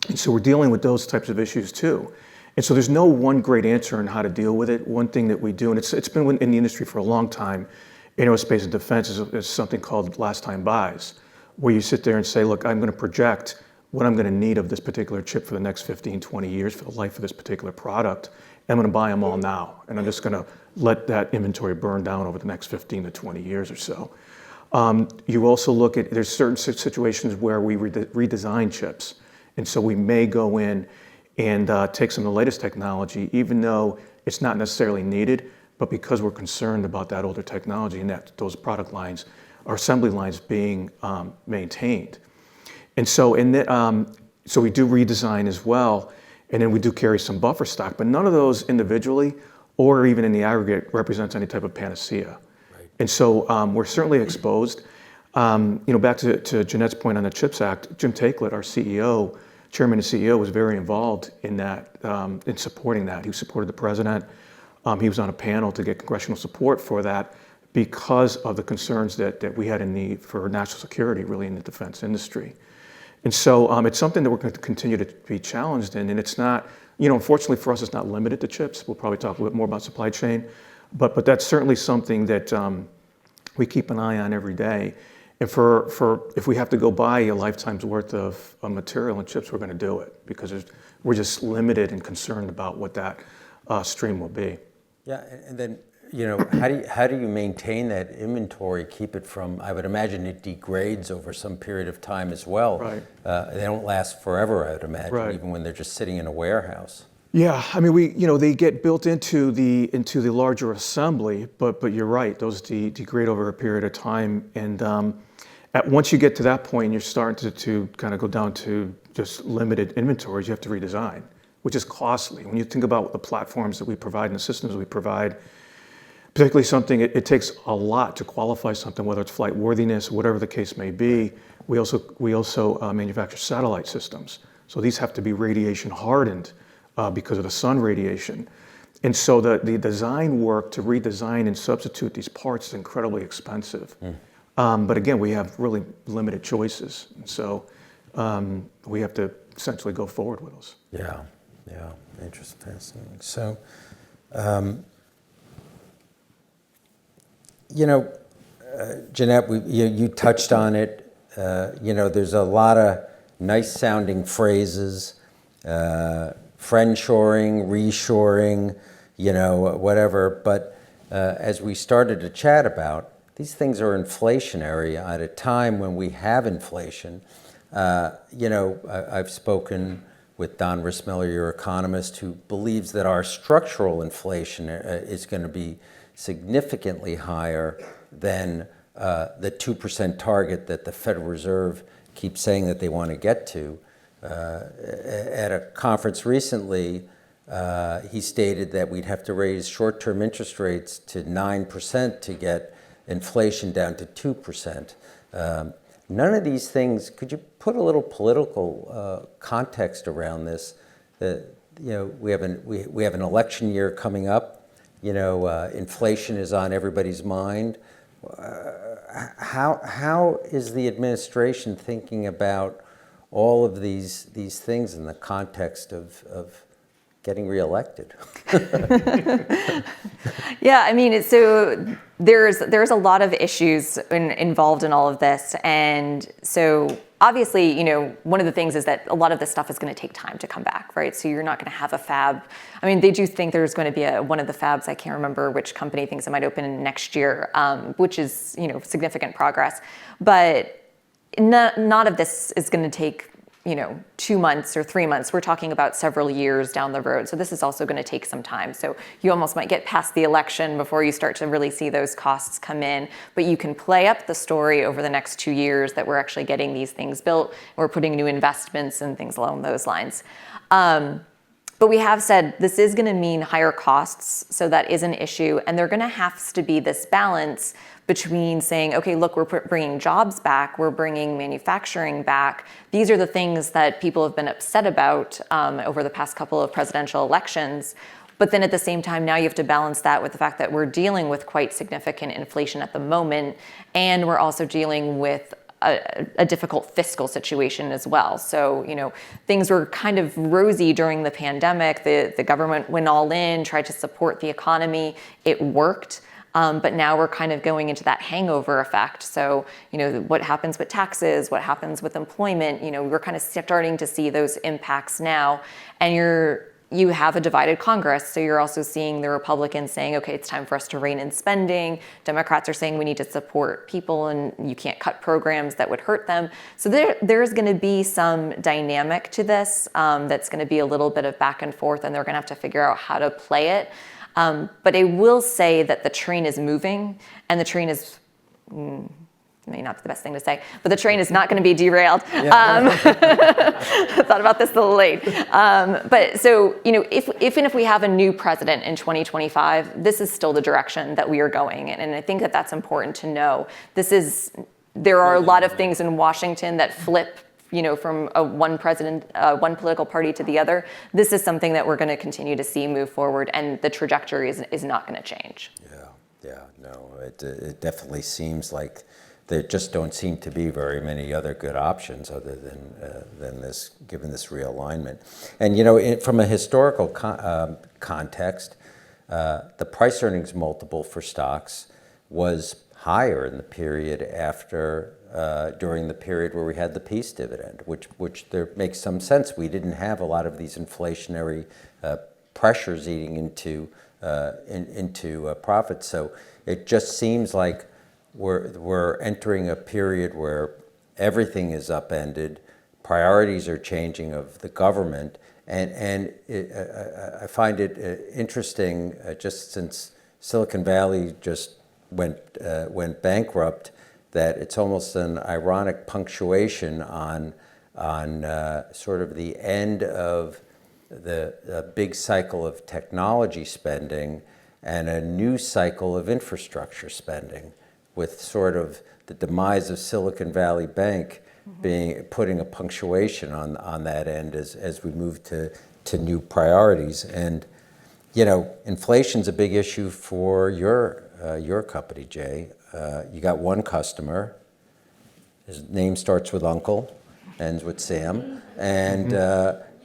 And so we're dealing with those types of issues too. And so there's no one great answer on how to deal with it. One thing that we do, and it's been in the industry for a long time, aerospace and defense is something called last time buys, where you sit there and say, look, I'm going to project what I'm going to need of this particular chip for the next 15, 20 years for the life of this particular product. I'm going to buy them all now, and I'm just going to let that inventory burn down over the next 15 to 20 years or so. You also look at, there's certain situations where we redesign chips. And so we may go in and take some of the latest technology, even though it's not necessarily needed, but because we're concerned about that older technology and that those product lines, our assembly lines being maintained. And so, so we do redesign as well, and then we do carry some buffer stock, but none of those individually or even in the aggregate represents any type of panacea. Right. And so we're certainly exposed. Back to Jeanette's point on the CHIPS Act, Jim Takelet, our CEO, chairman and CEO, was very involved in that, in supporting that. He supported the president. He was on a panel to get congressional support for that because of the concerns that we had for national security, really, in the defense industry. And so it's something that we're going to continue to be challenged in, and it's not, unfortunately for us, it's not limited to chips. We'll probably talk a little bit more about supply chain, but that's certainly something that we keep an eye on every day. And if we have to go buy a lifetime's worth of material and chips, we're going to do it because we're just limited and concerned about what that stream will be. Yeah, and then how do you maintain that inventory? Keep it from, I would imagine it degrades over some period of time as well. Right. They don't last forever, I would imagine, right, even when they're just sitting in a warehouse. Yeah, I mean, they get built into the larger assembly, but you're right, those degrade over a period of time, and once you get to that point, you're starting to kind of go down to just limited inventories. You have to redesign, which is costly. When you think about the platforms that we provide and the systems we provide, particularly something, it takes a lot to qualify something, whether it's flight worthiness, whatever the case may be. We also manufacture satellite systems, so these have to be radiation hardened because of the sun radiation. And so the design work to redesign and substitute these parts is incredibly expensive. But again, we have really limited choices. And so we have to essentially go forward with those. Yeah, interesting. So, Jeanette, you touched on it. There's a lot of nice sounding phrases, friendshoring, reshoring, whatever. But as we started to chat about, these things are inflationary at a time when we have inflation. I've spoken with Don Rismiller, your economist, who believes that our structural inflation is going to be significantly higher than the 2% target that the Federal Reserve keeps saying that they want to get to. At a conference recently, he stated that we'd have to raise short-term interest rates to 9% to get inflation down to 2%. None of these things, could you put a little political context around this? We have an election year coming up. Inflation is on everybody's mind. How is the administration thinking about all of these things in the context of getting reelected. Yeah, I mean, so there's a lot of issues involved in all of this, and so obviously, one of the things is that a lot of this stuff is going to take time to come back, right? So you're not going to have a fab. I mean, they do think there's going to be one of the fabs. I can't remember which company thinks it might open next year, which is significant progress, but none of this is going to take 2 months or 3 months. We're talking about several years down the road. So this is also going to take some time. So you almost might get past the election before you start to really see those costs come in. But you can play up the story over the next 2 years that we're actually getting these things built. We're putting new investments and things along those lines. But we have said this is going to mean higher costs. So that is an issue. And there going to have to be this balance between saying, okay, look, we're bringing jobs back, we're bringing manufacturing back. These are the things that people have been upset about over the past couple of presidential elections. But then at the same time, now you have to balance that with the fact that we're dealing with quite significant inflation at the moment, and we're also dealing with a difficult fiscal situation as well. So, things were kind of rosy during the pandemic. The government went all in, tried to support the economy. It worked. But now we're kind of going into that hangover effect. So, what happens with taxes, what happens with employment, we're kind of starting to see those impacts now. And you have a divided Congress. So you're also seeing the Republicans saying, okay, it's time for us to rein in spending. Democrats are saying we need to support people and you can't cut programs that would hurt them. So there's going to be some dynamic to this that's going to be a little bit of back and forth, and they're going to have to figure out how to play it. But I will say that the train is moving, and the train is, maybe not the best thing to say, but the train is not going to be derailed. I thought about this a little late. But so, if we have a new president in 2025, this is still the direction that we are going in. And I think that that's important to know. There are a lot of things in Washington that flip from one political party to the other. This is something that we're going to continue to see move forward, and the trajectory is not going to change. It definitely seems like there just don't seem to be very many other good options other than this, given this realignment. And from a historical context, the price earnings multiple for stocks was higher in the period after. During the period where we had the peace dividend, which there makes some sense. We didn't have a lot of these inflationary pressures eating into profits. So it just seems like we're entering a period where everything is upended, priorities are changing of the government, and I find it interesting. Just since Silicon Valley just went bankrupt, that it's almost an ironic punctuation on sort of the end of the big cycle of technology spending and a new cycle of infrastructure spending, with sort of the demise of Silicon Valley Bank putting a punctuation on that end as we move to new priorities. And inflation's a big issue for your company, Jay. You got one customer. His name starts with Uncle, ends with Sam, and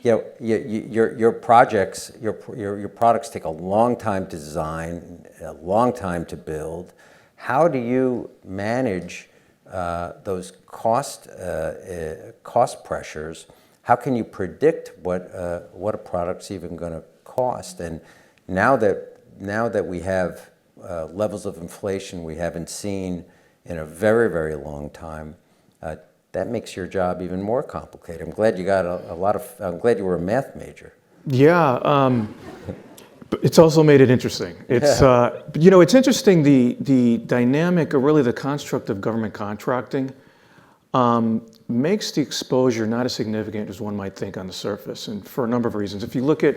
your projects, your products take a long time to design, a long time to build. How do you manage those cost pressures? How can you predict what a product's even going to cost? And now that we have levels of inflation we haven't seen in a very, very long time, that makes your job even more complicated. I'm glad you got I'm glad you were a math major. Yeah, it's also made it interesting. It's it's interesting, the dynamic, or really the construct of government contracting makes the exposure not as significant as one might think on the surface, and for a number of reasons. If you look at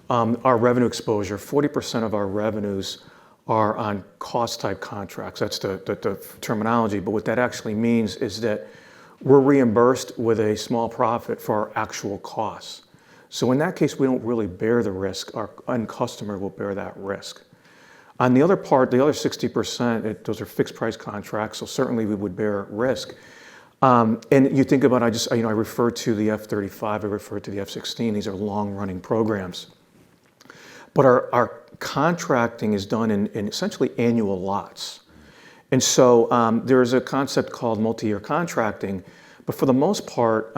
our revenue exposure, 40% of our revenues are on cost-type contracts. That's the terminology, but what that actually means is that we're reimbursed with a small profit for our actual costs. So in that case, we don't really bear the risk. Our end customer will bear that risk. On the other part, the other 60%, those are fixed price contracts, so certainly we would bear risk. And you think about, I refer to the F-35, I refer to the F-16, these are long-running programs. But our contracting is done in essentially annual lots. And so there's a concept called multi-year contracting, but for the most part,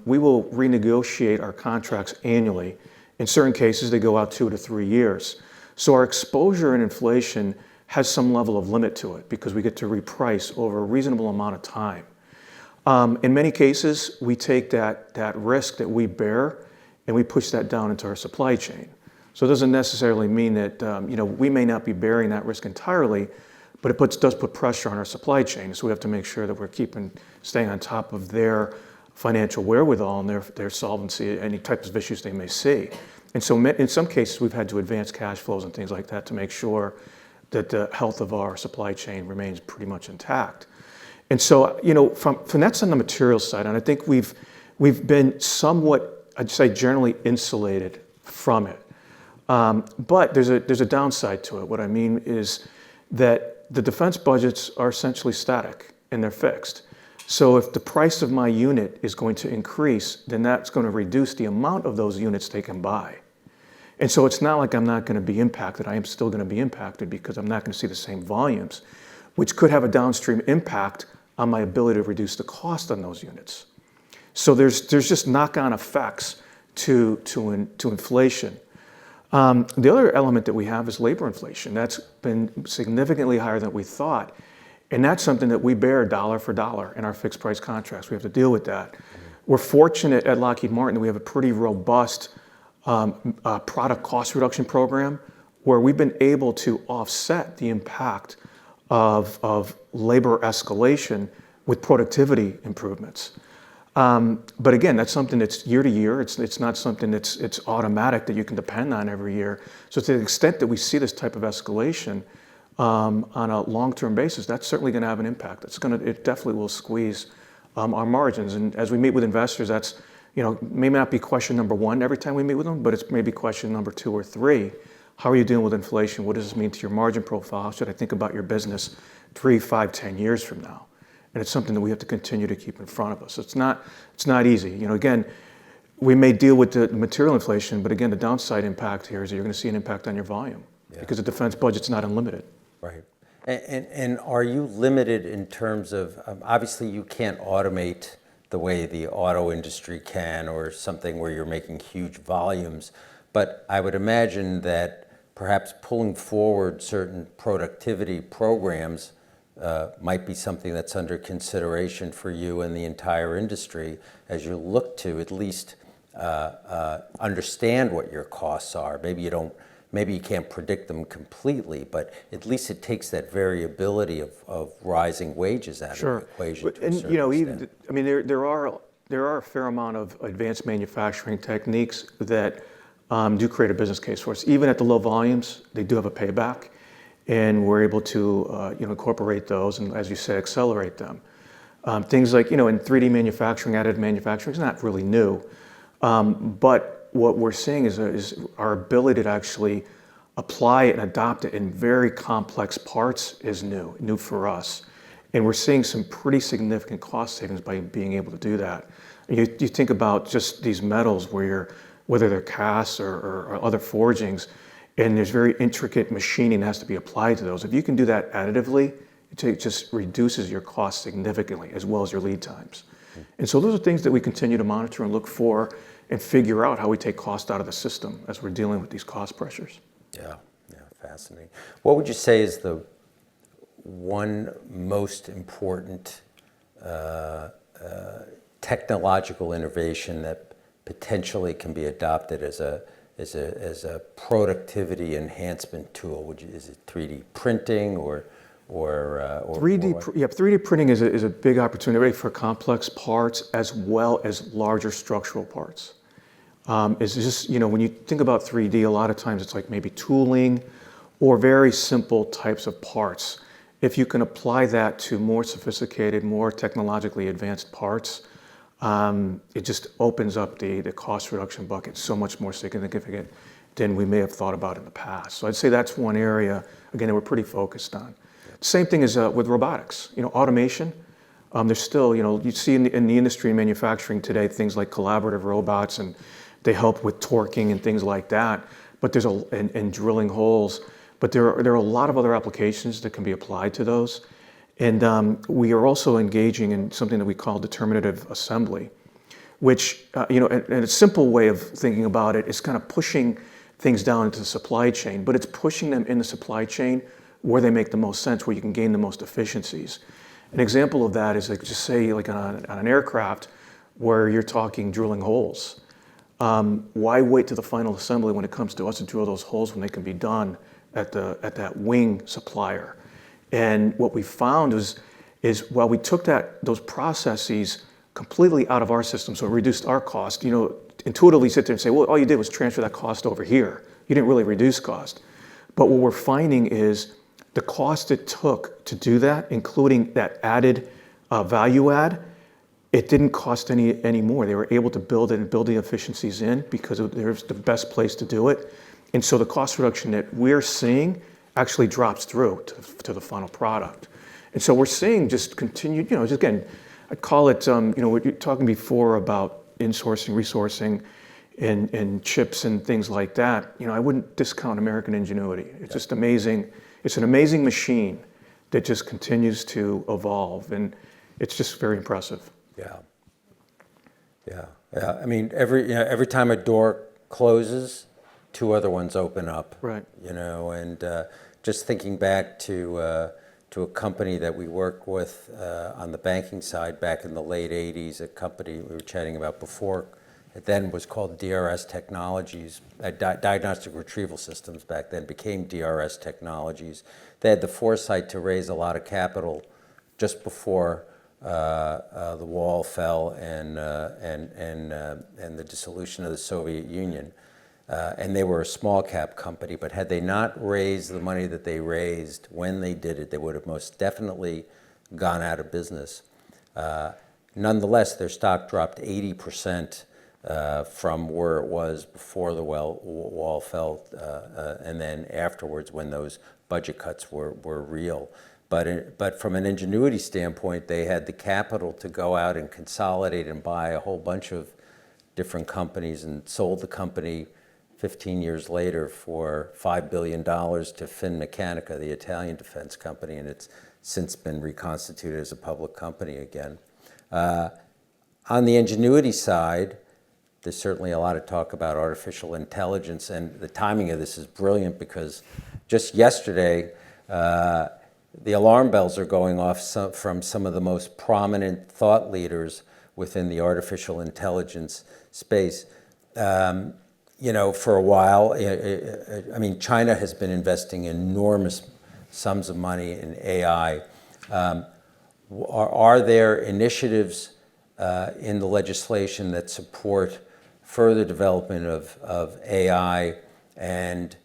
we will renegotiate our contracts annually. In certain cases, they go out 2 to 3 years. So our exposure in inflation has some level of limit to it because we get to reprice over a reasonable amount of time. In many cases, we take that risk that we bear and we push that down into our supply chain. So it doesn't necessarily mean that we may not be bearing that risk entirely, but it does put pressure on our supply chain. So we have to make sure that we're staying on top of their financial wherewithal and their solvency, any types of issues they may see. And so in some cases, we've had to advance cash flows and things like that to make sure that the health of our supply chain remains pretty much intact. And so, from that's on the material side, and I think we've been somewhat, I'd say, generally insulated from it. But there's a downside to it. What I mean is that the defense budgets are essentially static and they're fixed. So if the price of my unit is going to increase, then that's going to reduce the amount of those units they can buy. And so it's not like I'm not going to be impacted. I am still going to be impacted because I'm not going to see the same volumes, which could have a downstream impact on my ability to reduce the cost on those units. So there's just knock-on effects to inflation. The other element that we have is labor inflation. That's been significantly higher than we thought. And that's something that we bear dollar for dollar in our fixed price contracts. We have to deal with that. We're fortunate at Lockheed Martin that we have a pretty robust product cost reduction program where we've been able to offset the impact of labor escalation with productivity improvements. But again, that's something that's year to year. It's not something it's automatic that you can depend on every year. So to the extent that we see this type of escalation on a long-term basis, that's certainly going to have an impact. It definitely will squeeze our margins. And as we meet with investors, that's may not be question number one every time we meet with them, but it's maybe question number 2 or 3. How are you dealing with inflation? What does this mean to your margin profile? How should I think about your business 3, 5, 10 years from now? And it's something that we have to continue to keep in front of us. It's not easy. Again, we may deal with the material inflation, but again, the downside impact here is that you're going to see an impact on your volume because the defense budget's not unlimited. Right. And are you limited in terms of, obviously you can't automate the way the auto industry can or something where you're making huge volumes, but I would imagine that perhaps pulling forward certain productivity programs might be something that's under consideration for you and the entire industry as you look to at least understand what your costs are. Maybe you can't predict them completely, but at least it takes that variability of rising wages out of the equation. But, to a certain extent. I mean, there are a fair amount of advanced manufacturing techniques that do create a business case for us. Even at the low volumes, they do have a payback, and we're able to incorporate those and, as you said, accelerate them. Things like in 3D manufacturing, additive manufacturing is not really new, but what we're seeing is our ability to actually apply it and adopt it in very complex parts is new for us. And we're seeing some pretty significant cost savings by being able to do that. You think about just these metals whether they're casts or other forgings, and there's very intricate machining that has to be applied to those. If you can do that additively, it just reduces your cost significantly as well as your lead times. And so those are things that we continue to monitor and look for and figure out how we take cost out of the system as we're dealing with these cost pressures. Yeah, fascinating. What would you say is the one most important technological innovation that potentially can be adopted as a productivity enhancement tool? Is it 3D printing or 3D printing is a big opportunity for complex parts as well as larger structural parts. It's just, when you think about 3D, a lot of times it's like maybe tooling or very simple types of parts. If you can apply that to more sophisticated, more technologically advanced parts, it just opens up the cost reduction bucket so much more significant than we may have thought about in the past. So I'd say that's one area, again, that we're pretty focused on. Same thing as with robotics, automation. There's still, you see in the industry and manufacturing today, things like collaborative robots, and they help with torquing and things like that. but and drilling holes. But there are a lot of other applications that can be applied to those. And we are also engaging in something that we call determinative assembly, which, and a simple way of thinking about it is kind of pushing things down into the supply chain, but it's pushing them in the supply chain where they make the most sense, where you can gain the most efficiencies. An example of that is like, just say like on an aircraft where you're talking drilling holes. Why wait to the final assembly when it comes to us to drill those holes when they can be done at that wing supplier? And what we found is while we took those processes completely out of our system, so it reduced our cost, intuitively sit there and say, well, all you did was transfer that cost over here. You didn't really reduce cost. But what we're finding is the cost it took to do that, including that added value add, it didn't cost any more. They were able to build it and build the efficiencies in because there's the best place to do it. And so the cost reduction that we're seeing actually drops through to the final product. And so we're seeing just continued, just again, I'd call it, we were talking before about insourcing, resourcing, and chips and things like that. I wouldn't discount American ingenuity. It's just amazing. It's an amazing machine that just continues to evolve, and it's just very impressive. Yeah. I mean, every time a door closes, two other ones open up. Right. And just thinking back to a company that we worked with on the banking side back in the late 80s, a company we were chatting about before. It then was called DRS Technologies, Diagnostic Retrieval Systems back then became DRS Technologies. They had the foresight to raise a lot of capital just before the wall fell and the dissolution of the Soviet Union. And they were a small cap company, but had they not raised the money that they raised when they did it, they would have most definitely gone out of business. Nonetheless, their stock dropped 80% from where it was before the wall fell, and then afterwards when those budget cuts were real. But from an ingenuity standpoint, they had the capital to go out and consolidate and buy a whole bunch of different companies and sold the company 15 years later for $5 billion to Finmeccanica, the Italian defense company, and it's since been reconstituted as a public company again. On the ingenuity side, there's certainly a lot of talk about artificial intelligence, and the timing of this is brilliant because just yesterday, the alarm bells are going off from some of the most prominent thought leaders within the artificial intelligence space. For a while, China has been investing enormous sums of money in AI. Are there initiatives in the legislation that support further development of AI and,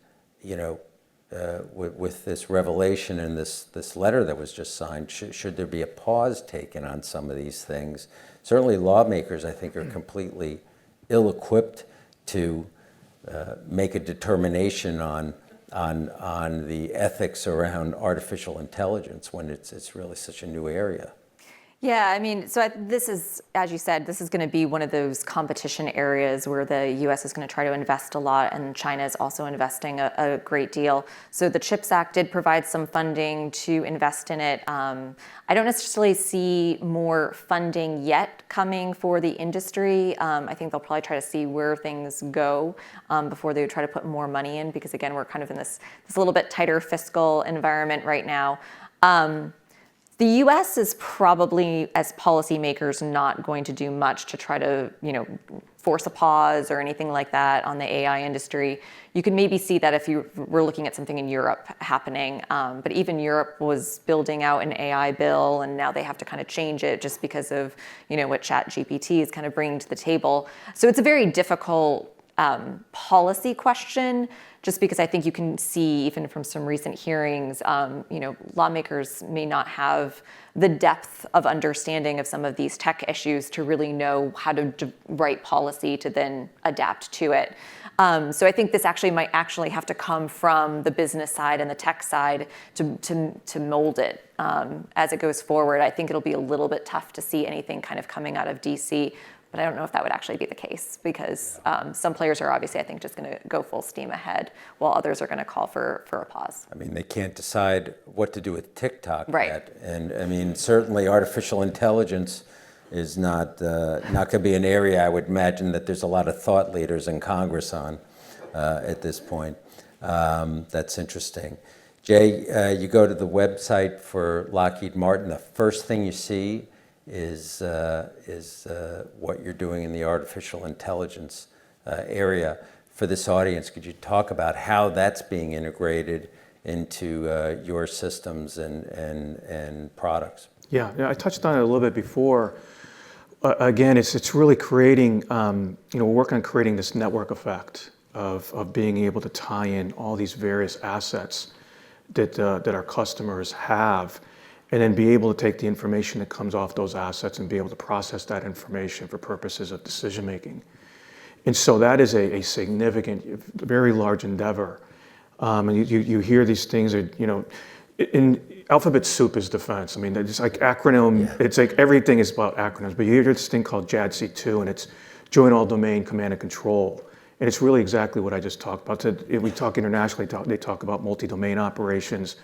with this revelation and this letter that was just signed, should there be a pause taken on some of these things? Certainly lawmakers, I think, are completely ill-equipped to make a determination on the ethics around artificial intelligence when it's really such a new area. Yeah, this is, as you said, this is going to be one of those competition areas where the U.S. is going to try to invest a lot, and China is also investing a great deal. So the CHIPS Act did provide some funding to invest in it. I don't necessarily see more funding yet coming for the industry. I think they'll probably try to see where things go before they would try to put more money in, because again, we're kind of in this little bit tighter fiscal environment right now. The U.S. is probably, as policymakers, not going to do much to try to, force a pause or anything like that on the AI industry. You could maybe see that if you were looking at something in Europe happening, but even Europe was building out an AI bill, and now they have to kind of change it just because of, what ChatGPT is kind of bringing to the table. So it's a very difficult policy question just because I think you can see, even from some recent hearings, lawmakers may not have the depth of understanding of some of these tech issues to really know how to write policy to then adapt to it. So I think this might have to come from the business side and the tech side to mold it as it goes forward. I think it'll be a little bit tough to see anything kind of coming out of DC, but I don't know if that would actually be the case, because some players are obviously, I think, just going to go full steam ahead, while others are going to call for a pause. I mean, they can't decide what to do with TikTok Right. yet. And I mean, certainly artificial intelligence is not going to be an area I would imagine that there's a lot of thought leaders in Congress on at this point. That's interesting. Jay, you go to the website for Lockheed Martin. The first thing you see is what you're doing in the artificial intelligence area. For this audience, could you talk about how that's being integrated into your systems and products? Yeah, I touched on it a little bit before. Again, it's really creating, we're working on creating this network effect of being able to tie in all these various assets that our customers have, and then be able to take the information that comes off those assets and be able to process that information for purposes of decision making. And so that is a significant, very large endeavor. And you hear these things, in alphabet soup is defense. I mean, it's like acronym, It's like everything is about acronyms, but you hear this thing called JADC2, and it's Joint All-Domain Command and Control. And it's really exactly what I just talked about. If we talk internationally, they talk about multi-domain operations.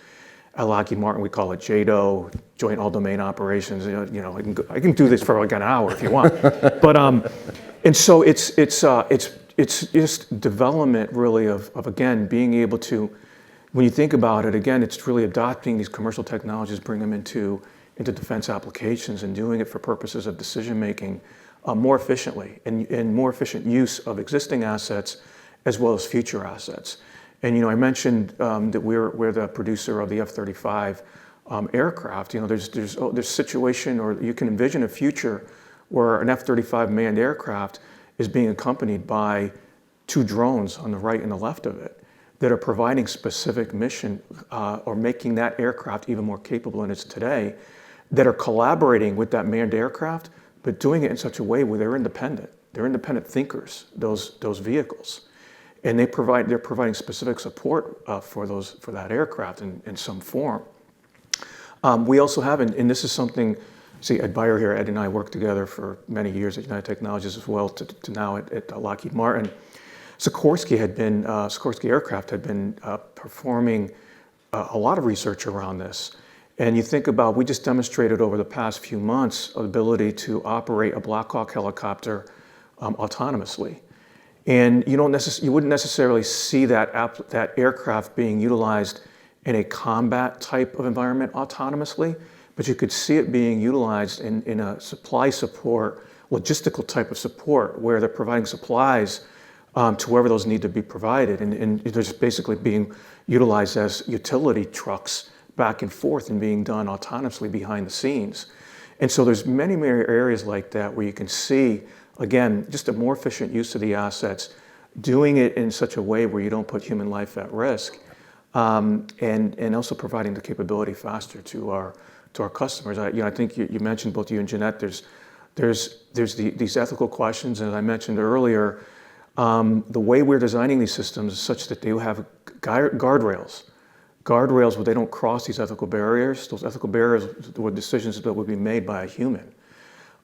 At Lockheed Martin, we call it JADO, Joint All-Domain Operations. I can do this for like an hour if you want. But and so it's just development really of again being able to, when you think about it, again, it's really adopting these commercial technologies, bring them into defense applications, and doing it for purposes of decision making more efficiently and more efficient use of existing assets as well as future assets. And I mentioned that we're the producer of the F-35 aircraft. There's situation, or you can envision a future where an F-35 manned aircraft is being accompanied by 2 drones on the right and the left of it that are providing specific mission or making that aircraft even more capable than it's today, that are collaborating with that manned aircraft, but doing it in such a way where they're independent. They're independent thinkers, those vehicles. And they're providing specific support for that aircraft in some form. We also have, and this is something, Ed Beyer here, Ed and I worked together for many years at United Technologies as well, to now at Lockheed Martin. Sikorsky Aircraft had been performing a lot of research around this. And you think about, we just demonstrated over the past few months the ability to operate a Black Hawk helicopter autonomously. And you wouldn't necessarily see that aircraft being utilized in a combat type of environment autonomously, but you could see it being utilized in a supply support, logistical type of support, where they're providing supplies to wherever those need to be provided. And they're just basically being utilized as utility trucks back and forth and being done autonomously behind the scenes. And so there's many areas like that where you can see, again, just a more efficient use of the assets, doing it in such a way where you don't put human life at risk, and also providing the capability faster to our customers. I think you mentioned, both you and Jeanette, there's these ethical questions, and as I mentioned earlier, the way we're designing these systems is such that they have guardrails where they don't cross these ethical barriers. Those ethical barriers were decisions that would be made by a human.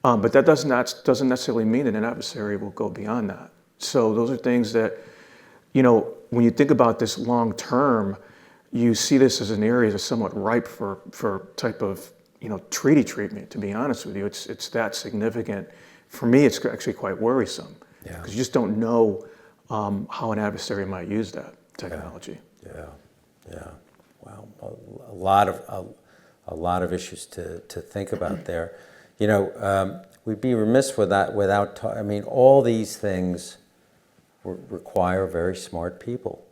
But that doesn't necessarily mean that an adversary will go beyond that. So those are things that, when you think about this long term, you see this as an area that's somewhat ripe for type of, treaty treatment, to be honest with you. It's that significant. For me, it's actually quite worrisome. Because you just don't know how an adversary might use that technology. Yeah. Wow, a lot of issues to think about there. We'd be remiss without all these things require very smart people.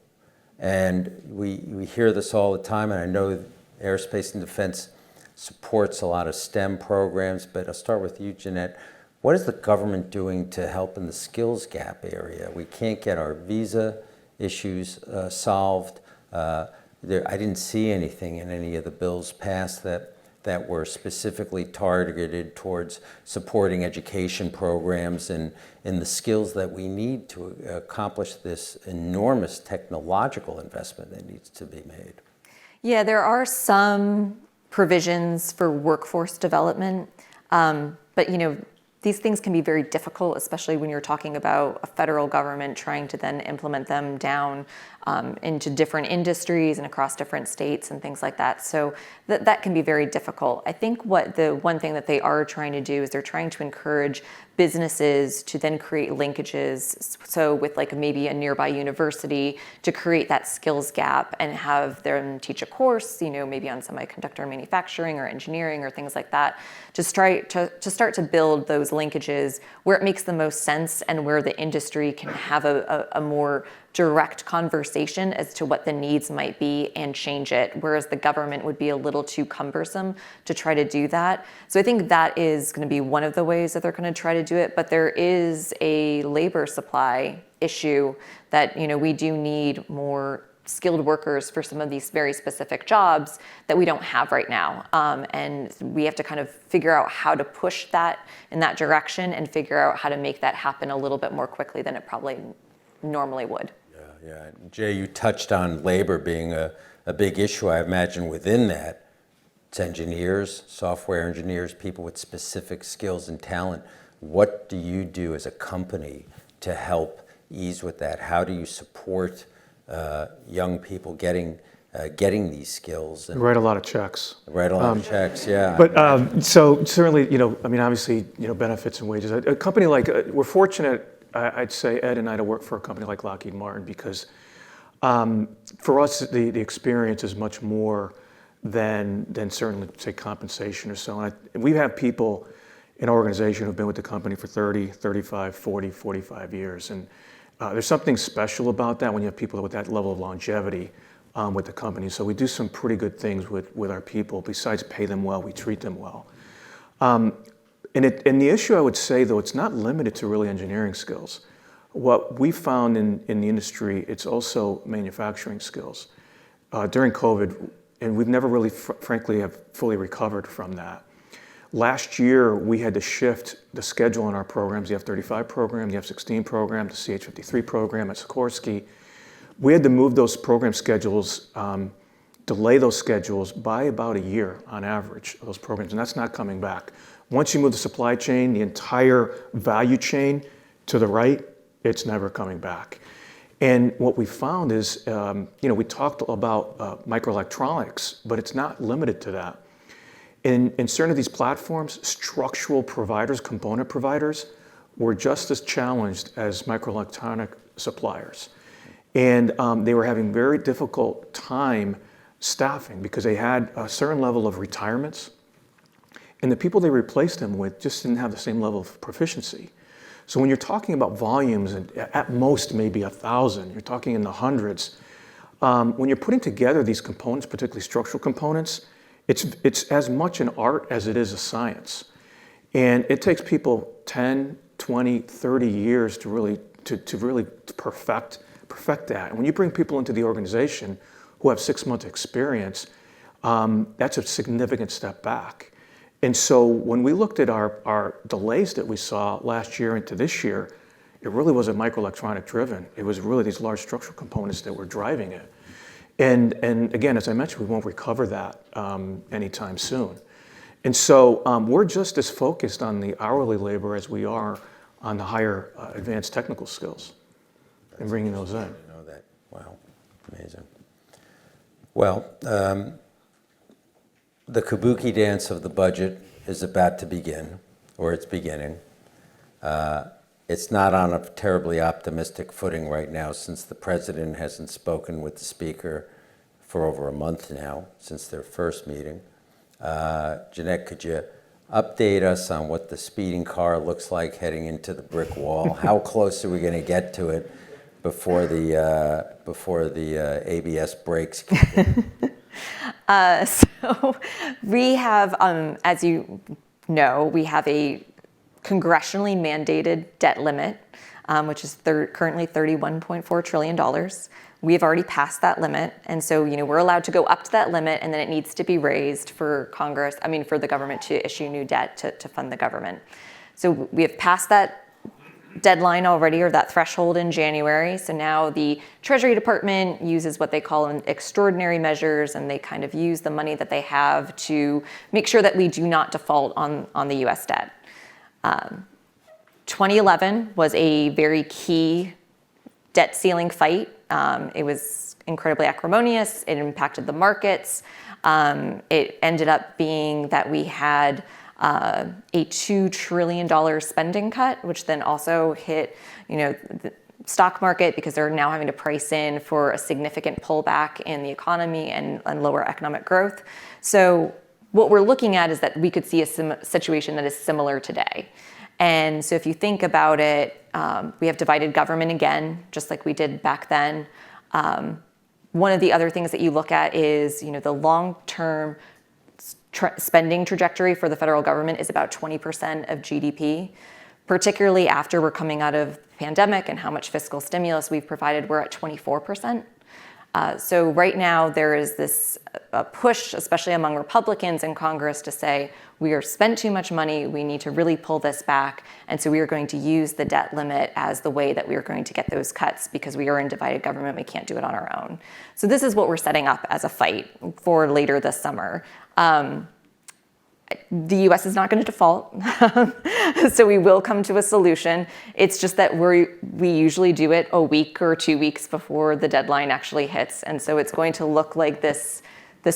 And we hear this all the time, and I know aerospace and defense supports a lot of STEM programs, but I'll start with you, Jeanette. What is the government doing to help in the skills gap area? We can't get our visa issues solved. I didn't see anything in any of the bills passed that were specifically targeted towards supporting education programs and the skills that we need to accomplish this enormous technological investment that needs to be made. Yeah, there are some provisions for workforce development, but these things can be very difficult, especially when you're talking about a federal government trying to then implement them down into different industries and across different states and things like that. So that can be very difficult. I think the one thing that they are trying to do is they're trying to encourage businesses to then create linkages. So with like maybe a nearby university to create that skills gap and have them teach a course, maybe on semiconductor manufacturing or engineering or things like that, to start to build those linkages where it makes the most sense and where the industry can have a more direct conversation as to what the needs might be and change it, whereas the government would be a little too cumbersome to try to do that. So I think that is going to be one of the ways that they're going to try to do it, but there is a labor supply issue that, we do need more skilled workers for some of these very specific jobs that we don't have right now. And we have to kind of figure out how to push that in that direction and figure out how to make that happen a little bit more quickly than it probably normally would. Yeah. Jay, you touched on labor being a big issue. I imagine within that, it's engineers, software engineers, people with specific skills and talent. What do you do as a company to help ease with that? How do you support young people getting these skills? And Write a lot of checks. write a lot of checks, yeah. But so certainly, obviously, benefits and wages. A company like, we're fortunate, I'd say, Ed and I, to work for a company like Lockheed Martin because for us, the experience is much more than certainly, say, compensation or so. And we have people in our organization who've been with the company for 30, 35, 40, 45 years. And there's something special about that when you have people with that level of longevity with the company. So we do some pretty good things with our people. Besides pay them well, we treat them well. And the issue, I would say, though, it's not limited to really engineering skills. What we found in the industry, it's also manufacturing skills. During COVID, and we've never really, frankly, have fully recovered from that. Last year, we had to shift the schedule in our programs, the F-35 program, the F-16 program, the CH-53 program at Sikorsky. We had to move those program schedules, delay those schedules by about a year on average, those programs, and that's not coming back. Once you move the supply chain, the entire value chain to the right, it's never coming back. And what we found is, we talked about microelectronics, but it's not limited to that. In certain of these platforms, structural providers, component providers, were just as challenged as microelectronic suppliers. And they were having very difficult time staffing because they had a certain level of retirements. And the people they replaced them with just didn't have the same level of proficiency. So when you're talking about volumes, and at most maybe 1,000, you're talking in the hundreds. When you're putting together these components, particularly structural components, it's as much an art as it is a science. And it takes people 10, 20, 30 years to really perfect that. And when you bring people into the organization who have 6 months experience, that's a significant step back. And so when we looked at our delays that we saw last year into this year, it really wasn't microelectronic driven. It was really these large structural components that were driving it. And again, as I mentioned, we won't recover that anytime soon. And so we're just as focused on the hourly labor as we are on the higher advanced technical skills and bringing those in. I didn't know that. Wow, amazing. Well, the kabuki dance of the budget is about to begin, or it's beginning. It's not on a terribly optimistic footing right now since the president hasn't spoken with the speaker for over a month now, since their first meeting. Jeanette, could you update us on what the speeding car looks like heading into the brick wall? How close are we going to get to it before the ABS brakes kick in? So we have, as you know, we have a congressionally mandated debt limit, which is currently $31.4 trillion. We have already passed that limit, and so we're allowed to go up to that limit, and then it needs to be raised for for the government to issue new debt to fund the government. So we have passed that deadline already, or that threshold, in January. So now the Treasury Department uses what they call extraordinary measures, and they kind of use the money that they have to make sure that we do not default on the US debt. 2011 was a very key debt ceiling fight. It was incredibly acrimonious. It impacted the markets. It ended up being that we had a $2 trillion spending cut, which then also hit, the stock market, because they're now having to price in for a significant pullback in the economy and lower economic growth. So what we're looking at is that we could see a situation that is similar today. And so if you think about it, we have divided government again, just like we did back then. One of the other things that you look at is, the long-term spending trajectory for the federal government is about 20% of GDP, particularly after we're coming out of the pandemic and how much fiscal stimulus we've provided. We're at 24%. So right now there is this push, especially among Republicans in Congress, to say we are spent too much money, we need to really pull this back, and so we are going to use the debt limit as the way that we are going to get those cuts, because we are in divided government, we can't do it on our own. So this is what we're setting up as a fight for later this summer. The US is not going to default, so we will come to a solution. It's just that we usually do it a week or 2 weeks before the deadline actually hits, and so it's going to look like this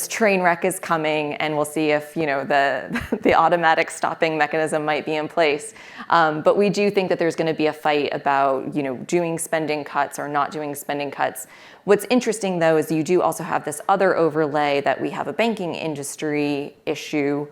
train wreck is coming, and we'll see if the automatic stopping mechanism might be in place. But we do think that there's going to be a fight about doing spending cuts or not doing spending cuts. What's interesting, though, is you do also have this other overlay that we have a banking industry issue.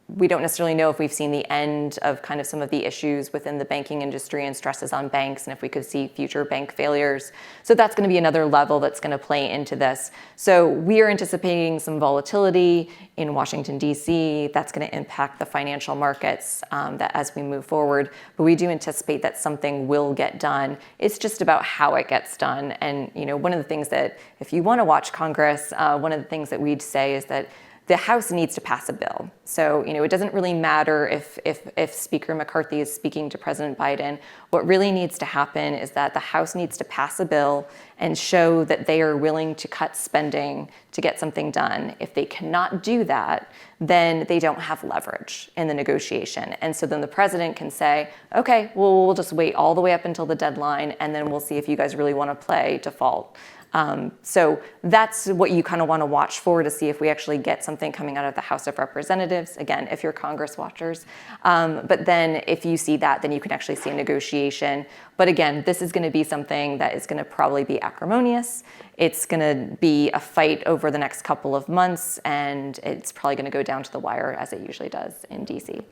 We don't necessarily know if we've seen the end of kind of some of the issues within the banking industry and stresses on banks, and if we could see future bank failures. So that's going to be another level that's going to play into this. So we are anticipating some volatility in Washington, D.C. That's going to impact the financial markets that as we move forward. But we do anticipate that something will get done. It's just about how it gets done. And one of the things that, if you want to watch Congress, one of the things that we'd say is that the House needs to pass a bill. So, it doesn't really matter if Speaker McCarthy is speaking to President Biden. What really needs to happen is that the House needs to pass a bill and show that they are willing to cut spending to get something done. If they cannot do that, then they don't have leverage in the negotiation. And so then the president can say, okay, well, we'll just wait all the way up until the deadline, and then we'll see if you guys really want to play default. So that's what you kind of want to watch for, to see if we actually get something coming out of the House of Representatives, again, if you're Congress watchers. But then if you see that, then you can actually see a negotiation. But again, this is going to be something that is going to probably be acrimonious. It's going to be a fight over the next couple of months, and it's probably going to go down to the wire, as it usually does in DC.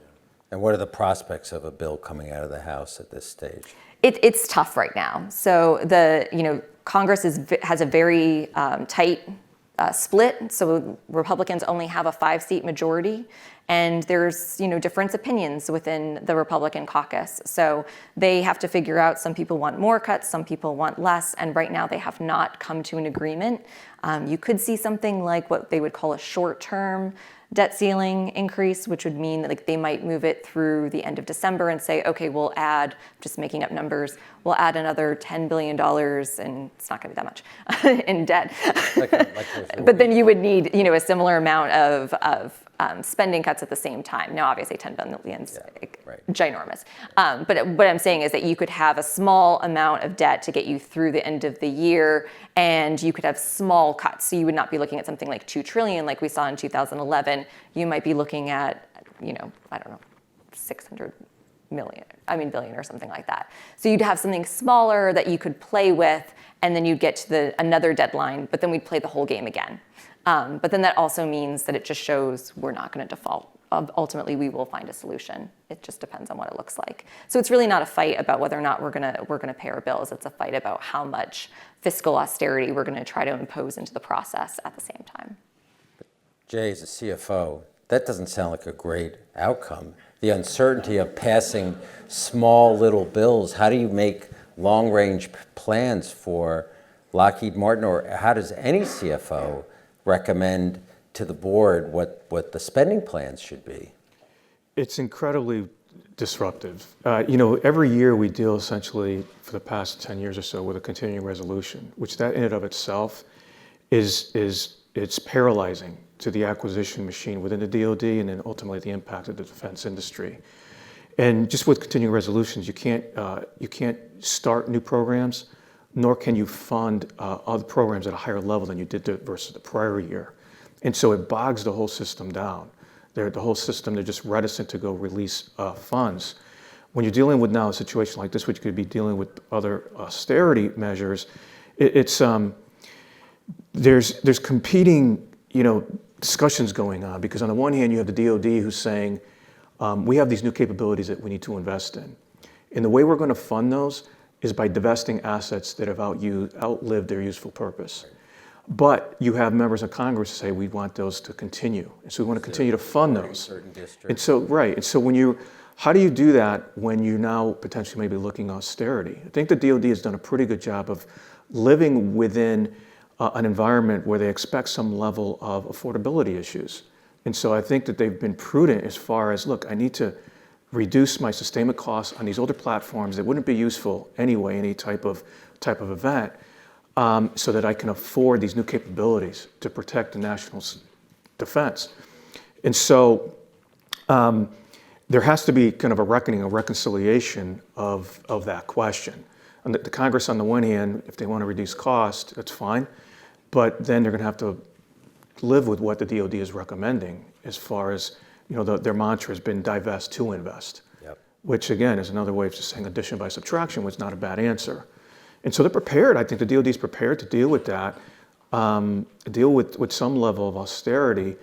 And what are the prospects of a bill coming out of the House at this stage? It's tough right now. So Congress has a very tight split. So Republicans only have a 5-seat majority, and there's different opinions within the Republican caucus. So they have to figure out, some people want more cuts, some people want less, and right now they have not come to an agreement. You could see something like what they would call a short-term debt ceiling increase, which would mean that they might move it through the end of December and say, okay, we'll add, just making up numbers, we'll add another $10 billion, and it's not going to be that much, in debt. But then you would need, a similar amount of spending cuts at the same time. Now, obviously, $10 billion is ginormous. But what I'm saying is that you could have a small amount of debt to get you through the end of the year, and you could have small cuts. So you would not be looking at something like $2 trillion like we saw in 2011. You might be looking at, 600 billion or something like that. So you'd have something smaller that you could play with, and then you'd get to another deadline, but then we'd play the whole game again. But then that also means that it just shows we're not going to default. Ultimately, we will find a solution. It just depends on what it looks like. So it's really not a fight about whether or not we're going to pay our bills. It's a fight about how much fiscal austerity we're going to try to impose into the process at the same time. Jay, as a CFO, that doesn't sound like a great outcome. the uncertainty of passing small little bills, how do you make long-range plans for Lockheed Martin, or how does any CFO recommend to the board what the spending plans should be? It's incredibly disruptive. Every year we deal essentially for the past 10 years or so with a continuing resolution, which that in and of itself it's paralyzing to the acquisition machine within the DoD and then ultimately the impact of the defense industry. And just with continuing resolutions, you can't start new programs, nor can you fund other programs at a higher level than you did versus the prior year. And so it bogs the whole system down. The whole system, they're just reticent to go release funds. When you're dealing with now a situation like this, which could be dealing with other austerity measures, there's competing, discussions going on, because on the one hand you have the DoD who's saying we have these new capabilities that we need to invest in, and the way we're going to fund those is by divesting assets that have outlived their useful purpose. But you have members of Congress who say we want those to continue, and so we want to continue to fund those. Certain districts. And so how do you do that when you now potentially may be looking austerity? I think the DoD has done a pretty good job of living within an environment where they expect some level of affordability issues. And so I think that they've been prudent as far as, look, I need to reduce my sustainment costs on these older platforms that wouldn't be useful anyway, any type of event, so that I can afford these new capabilities to protect the national defense. And so there has to be kind of a reckoning, a reconciliation of that question. And the Congress, on the one hand, if they want to reduce cost, that's fine, but then they're going to have to live with what the DoD is recommending as far as, their mantra has been divest to invest, Yep. which again is another way of just saying addition by subtraction, was not a bad answer. And so they're prepared. I think the DoD is prepared to deal with that, deal with some level of austerity.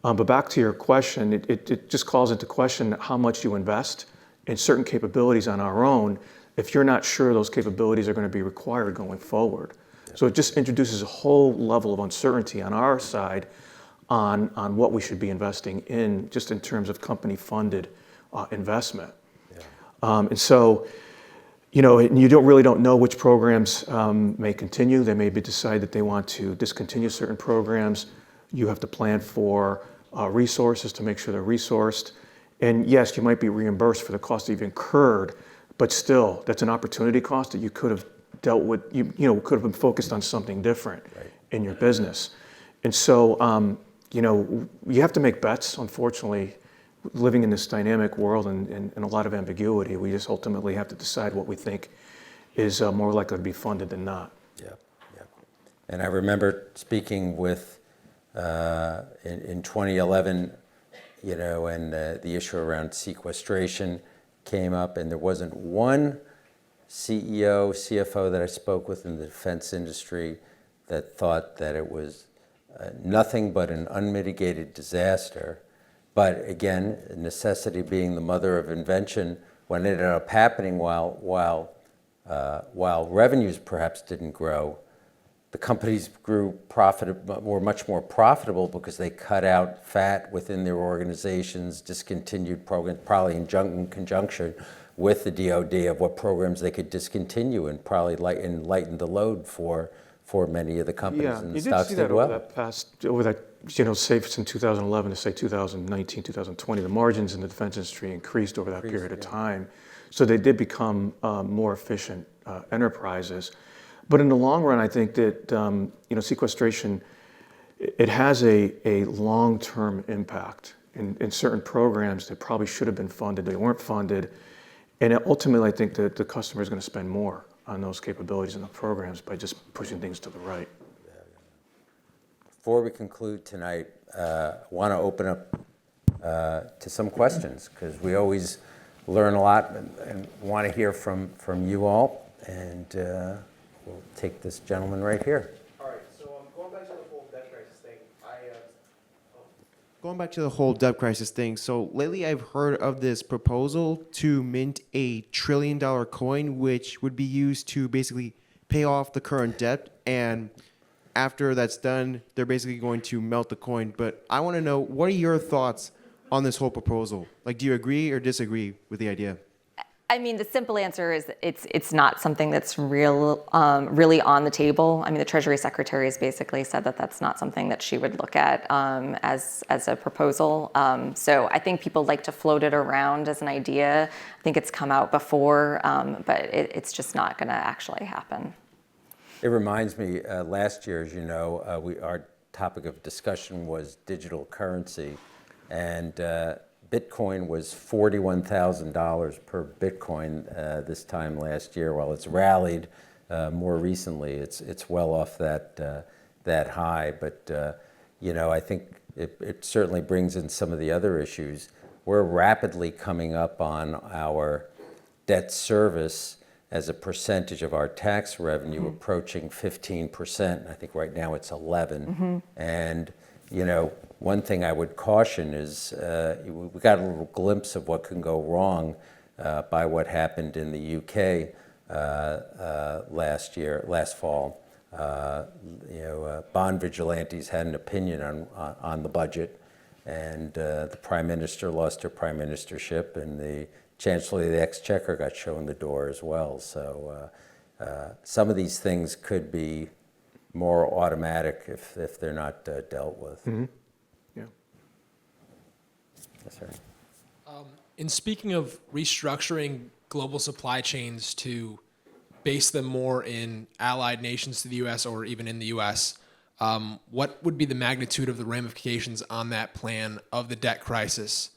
But back to your question, it just calls into question how much you invest in certain capabilities on our own if you're not sure those capabilities are going to be required going forward. So it just introduces a whole level of uncertainty on our side on what we should be investing in, just in terms of company-funded investment. And so, and you really don't know which programs may continue. They may decide that they want to discontinue certain programs. You have to plan for resources to make sure they're resourced. And yes, you might be reimbursed for the cost that you've incurred, but still, that's an opportunity cost that you could have dealt with, could have been focused on something different in your business. And so, you have to make bets, unfortunately, living in this dynamic world and a lot of ambiguity. We just ultimately have to decide what we think is more likely to be funded than not. Yeah. And I remember speaking with, in 2011, and the issue around sequestration came up, and there wasn't one CEO, CFO that I spoke with in the defense industry that thought that it was nothing but an unmitigated disaster. But again, necessity being the mother of invention, what ended up happening while revenues perhaps didn't grow, the companies were much more profitable because they cut out fat within their organizations, discontinued programs, probably in conjunction with the DoD of what programs they could discontinue, and probably lighten the load for many of the companies, and the stocks did well. Over that, say from 2011 to say 2019, 2020, the margins in the defense industry increased over that period of time. So they did become more efficient enterprises. But in the long run, I think that sequestration, it has a long-term impact in certain programs that probably should have been funded. They weren't funded. And ultimately, I think that the customer is going to spend more on those capabilities and the programs by just pushing things to the right. Before we conclude tonight, I want to open up to some questions, because we always learn a lot and want to hear from you all. And we'll take this gentleman right here. All right, so going back to the whole debt crisis thing, going back to the whole debt crisis thing, so lately I've heard of this proposal to mint $1 trillion coin, which would be used to basically pay off the current debt, and after that's done, they're basically going to melt the coin. But I want to know, what are your thoughts on this whole proposal? Like, do you agree or disagree with the idea? I mean, the simple answer is it's not something that's really on the table. I mean, the Treasury Secretary has basically said that that's not something that she would look at as a proposal. So I think people like to float it around as an idea. I think it's come out before, but it's just not going to actually happen. It reminds me, last year, as you know, our topic of discussion was digital currency, and Bitcoin was $41,000 per Bitcoin this time last year. While it's rallied more recently, it's well off that high. But I think it certainly brings in some of the other issues. We're rapidly coming up on our debt service as a percentage of our tax revenue, approaching 15%. I think right now it's 11. And one thing I would caution is we got a little glimpse of what can go wrong by what happened in the UK last fall. Bond vigilantes had an opinion on the budget, and the Prime Minister lost her prime ministership, and the Chancellor of the Exchequer got shown the door as well. So some of these things could be more automatic if they're not dealt with. Yeah. Yes, sir. In speaking of restructuring global supply chains to base them more in allied nations to the U.S. or even in the U.S., what would be the magnitude of the ramifications on that plan of the debt crisis,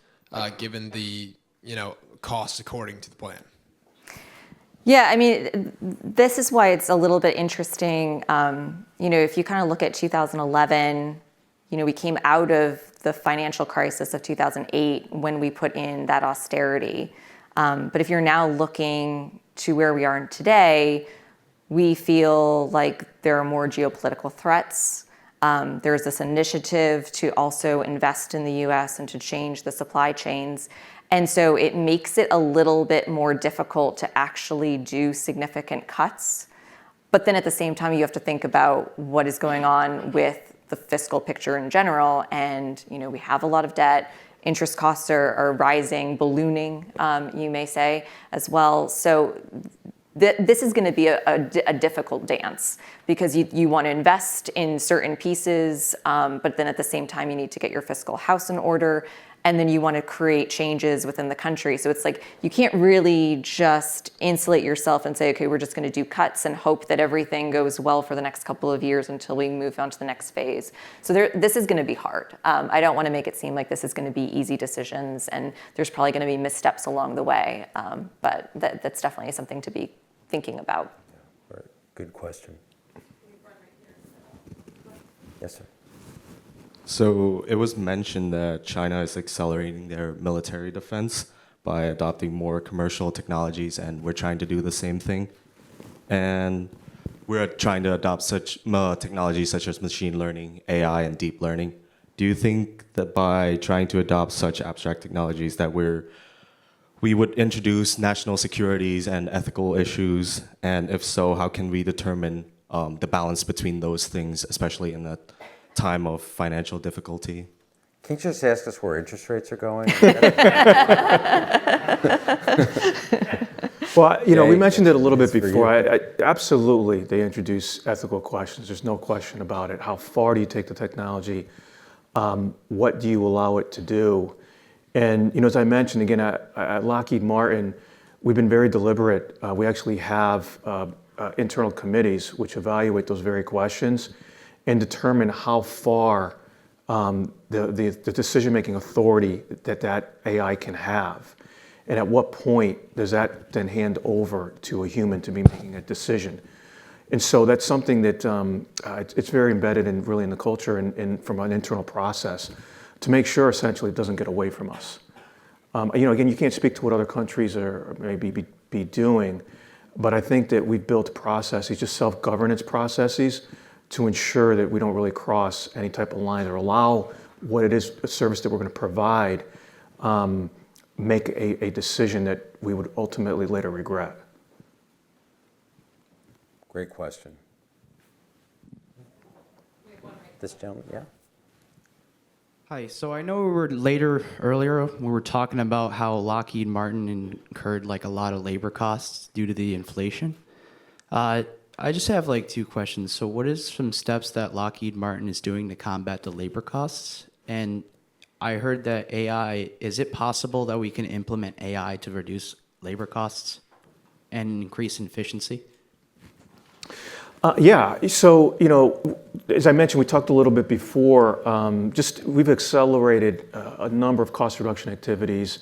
given the costs according to the plan? Yeah, I mean, this is why it's a little bit interesting. If you kind of look at 2011, we came out of the financial crisis of 2008 when we put in that austerity. But if you're now looking to where we are today, we feel like there are more geopolitical threats. There's this initiative to also invest in the U.S. and to change the supply chains. And so it makes it a little bit more difficult to actually do significant cuts. But then at the same time, you have to think about what is going on with the fiscal picture in general. And, we have a lot of debt. Interest costs are rising, ballooning, you may say, as well. So this is going to be a difficult dance because you want to invest in certain pieces, but then at the same time, you need to get your fiscal house in order. And then you want to create changes within the country. So it's like you can't really just insulate yourself and say, okay, we're just going to do cuts and hope that everything goes well for the next couple of years until we move on to the next phase. So this is going to be hard. I don't want to make it seem like this is going to be easy decisions, and there's probably going to be missteps along the way. But that's definitely something to be thinking about. Right. Good question. Yes, sir. So it was mentioned that China is accelerating their military defense by adopting more commercial technologies, and we're trying to do the same thing. And we're trying to adopt such technologies such as machine learning, AI, and deep learning. Do you think that by trying to adopt such abstract technologies that we would introduce national securities and ethical issues? And if so, how can we determine the balance between those things, especially in a time of financial difficulty? Can you just ask us where interest rates are going? Well, we Jay, mentioned it a little bit it's for before. I absolutely, they introduce ethical questions. There's no question about it. How far do you take the technology? What do you allow it to do? And as I mentioned again at Lockheed Martin, we've been very deliberate. We actually have internal committees which evaluate those very questions and determine how far the decision-making authority that AI can have. And at what point does that then hand over to a human to be making a decision? And so that's something that it's very embedded in really in the culture and from an internal process to make sure essentially it doesn't get away from us. Again, you can't speak to what other countries are maybe be doing, but I think that we've built processes, just self-governance processes, to ensure that we don't really cross any type of line or allow what it is, a service that we're going to provide, make a decision that we would ultimately later regret. Great question. This gentleman, yeah. Hi, so I know we were earlier, we were talking about how Lockheed Martin incurred like a lot of labor costs due to the inflation. I just have like two questions. So what is some steps that Lockheed Martin is doing to combat the labor costs? And I heard that AI, is it possible that we can implement AI to reduce labor costs and increase efficiency? Yeah, so, as I mentioned, we talked a little bit before, we've accelerated a number of cost reduction activities,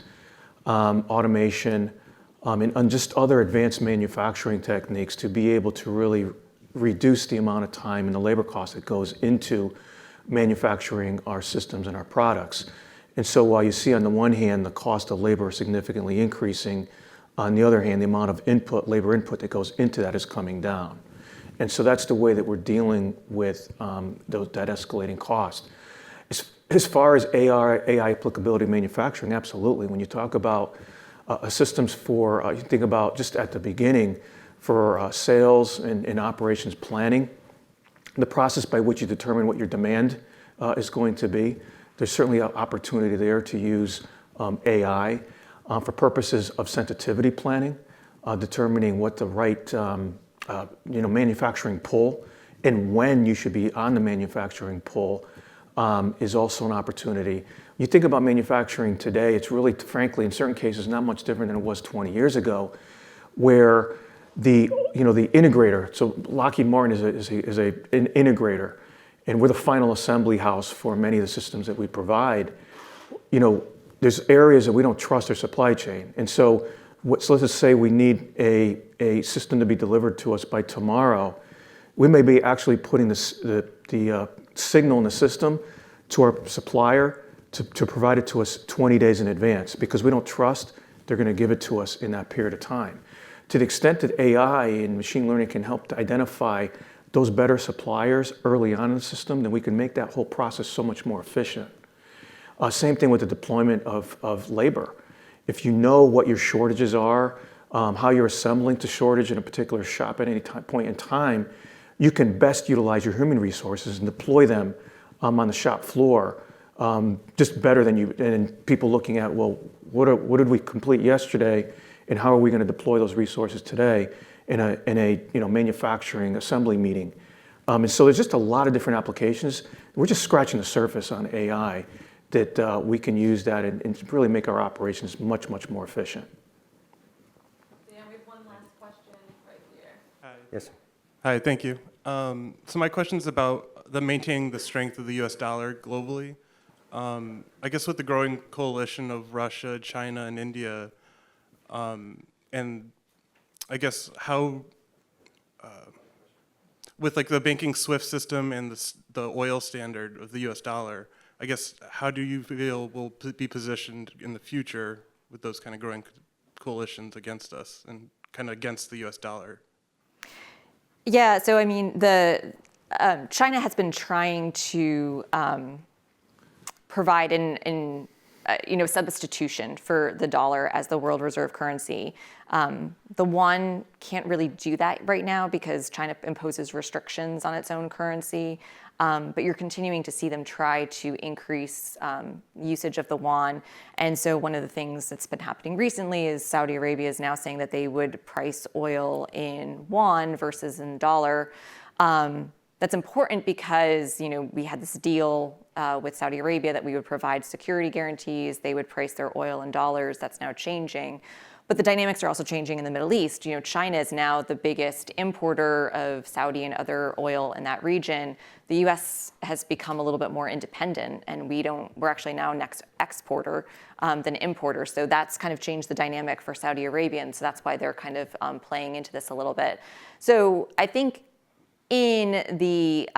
automation, and just other advanced manufacturing techniques to be able to really reduce the amount of time and the labor cost that goes into manufacturing our systems and our products. And so while you see on the one hand the cost of labor significantly increasing, on the other hand, the amount of labor input that goes into that is coming down. And so that's the way that we're dealing with that escalating cost. As far as AI applicability in manufacturing, absolutely. When you talk about systems you think about just at the beginning for sales and operations planning, the process by which you determine what your demand is going to be, there's certainly an opportunity there to use AI for purposes of sensitivity planning, determining what the right manufacturing pull and when you should be on the manufacturing pull is also an opportunity. You think about manufacturing today, it's really, frankly, in certain cases, not much different than it was 20 years ago, where the integrator, so Lockheed Martin is an integrator, and we're the final assembly house for many of the systems that we provide. There's areas that we don't trust our supply chain. And so let's just say we need a system to be delivered to us by tomorrow. We may be actually putting the signal in the system to our supplier to provide it to us 20 days in advance because we don't trust they're going to give it to us in that period of time. To the extent that AI and machine learning can help to identify those better suppliers early on in the system, then we can make that whole process so much more efficient. Same thing with the deployment of labor. If you know what your shortages are, how you're assembling to shortage in a particular shop at any point in time, you can best utilize your human resources and deploy them on the shop floor just better than people looking at, well, what did we complete yesterday and how are we going to deploy those resources today in a manufacturing assembly meeting. And so there's just a lot of different applications. We're just scratching the surface on AI that we can use that and really make our operations much, much more efficient. Dan, we have one last question right here. Hi. Yes. Hi, thank you. So my question is about maintaining the strength of the U.S. dollar globally. I guess with the growing coalition of Russia, China, and India, and I guess how, with like the banking SWIFT system and the oil standard of the U.S. dollar, I guess how do you feel will be positioned in the future with those kind of growing coalitions against us and kind of against the U.S. dollar? Yeah, so I mean, China has been trying to provide an substitution for the dollar as the world reserve currency. The yuan can't really do that right now because China imposes restrictions on its own currency. But you're continuing to see them try to increase usage of the yuan. And so one of the things that's been happening recently is Saudi Arabia is now saying that they would price oil in yuan versus in dollar. That's important because, we had this deal with Saudi Arabia that we would provide security guarantees. They would price their oil in dollars. That's now changing. But the dynamics are also changing in the Middle East. China is now the biggest importer of Saudi and other oil in that region. The U.S. has become a little bit more independent, and we're actually now next exporter than importer. So that's kind of changed the dynamic for Saudi Arabia, and so that's why they're kind of playing into this a little bit. So I think in the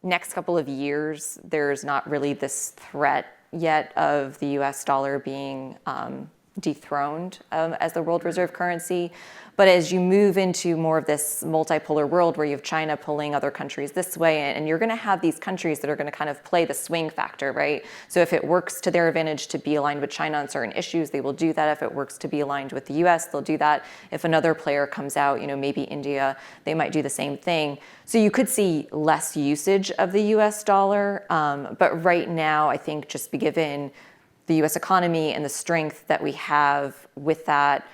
next couple of years, there's not really this threat yet of the U.S. dollar being dethroned as the world reserve currency. But as you move into more of this multipolar world where you have China pulling other countries this way, and you're going to have these countries that are going to kind of play the swing factor, right? So if it works to their advantage to be aligned with China on certain issues, they will do that. If it works to be aligned with the US, they'll do that. If another player comes out, maybe India, they might do the same thing. So you could see less usage of the US dollar. But right now, I think just given the US economy and the strength that we have with that,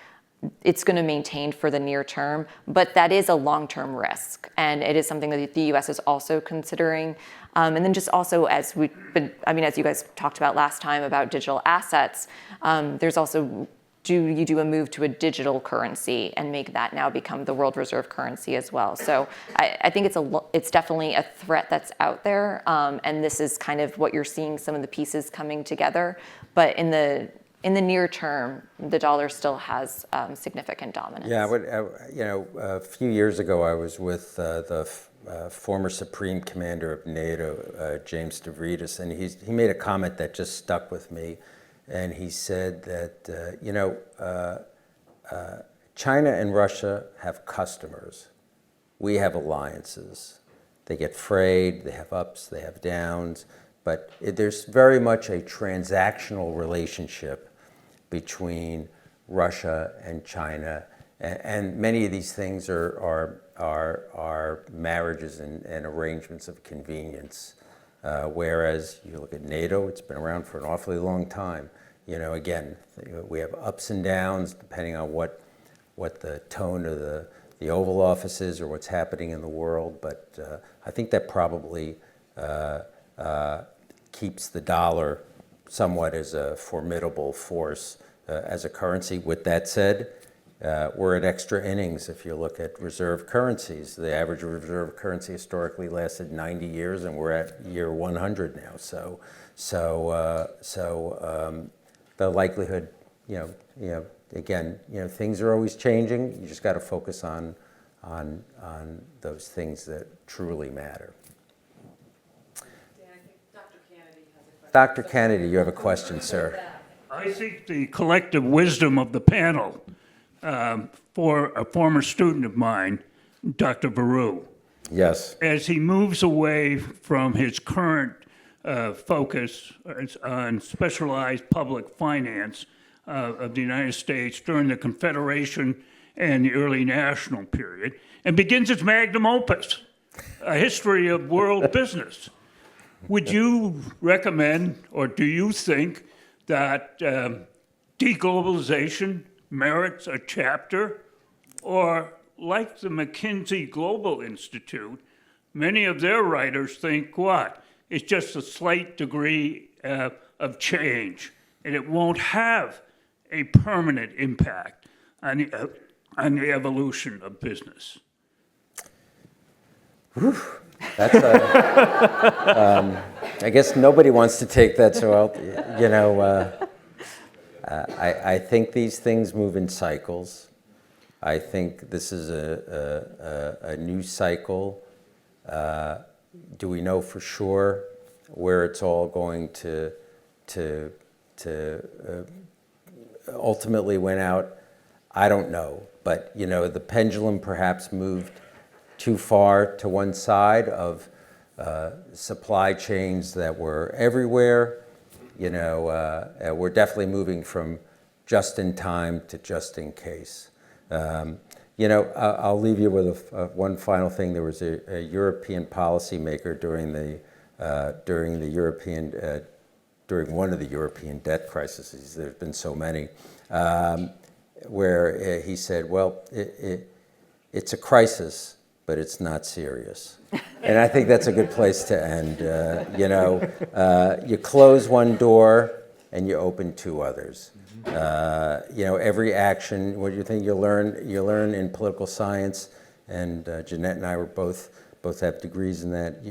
it's going to maintain for the near term, but that is a long-term risk, and it is something that the U.S. is also considering. And then just also, as you guys talked about last time about digital assets, there's also, do you do a move to a digital currency and make that now become the world reserve currency as well? So I think it's definitely a threat that's out there, and this is kind of what you're seeing, some of the pieces coming together, but in the near term, the dollar still has significant dominance. Yeah, a few years ago, I was with the former Supreme Commander of NATO, James Stavridis, and he made a comment that just stuck with me. And he said that, China and Russia have customers. We have alliances. They get frayed, they have ups, they have downs, but there's very much a transactional relationship between Russia and China, and many of these things are marriages and arrangements of convenience. Whereas you look at NATO, it's been around for an awfully long time. Again, we have ups and downs depending on what the tone of the Oval Office is or what's happening in the world. But I think that probably keeps the dollar somewhat as a formidable force as a currency. With that said, we're at extra innings if you look at reserve currencies. The average reserve currency historically lasted 90 years, and we're at year 100 now. So the likelihood, again, things are always changing. You just got to focus on those things that truly matter. Dr. Kennedy, you have a question, sir. I think the collective wisdom of the panel, for a former student of mine, Dr. Veru, Yes. as he moves away from his current focus on specialized public finance of the United States during the Confederation and the early national period, and begins his magnum opus, a history of world business. Would you recommend, or do you think that de-globalization merits a chapter? Or like the McKinsey Global Institute, many of their writers think what? It's just a slight degree of change, and it won't have a permanent impact on the evolution of business. That's I guess nobody wants to take that, so I think these things move in cycles. I think this is a new cycle. Do we know for sure where it's all going to ultimately went out? I don't know, but the pendulum perhaps moved too far to one side of supply chains that were everywhere. We're definitely moving from just in time to just in case. I'll leave you with one final thing. There was a European policymaker during one of the European debt crises. There's been so many, where he said, "Well, it's a crisis, but it's not serious." And I think that's a good place to end. You close one door and you open two others. Every action, what do you think you learn in political science, and Jeanette and I were both have degrees in that.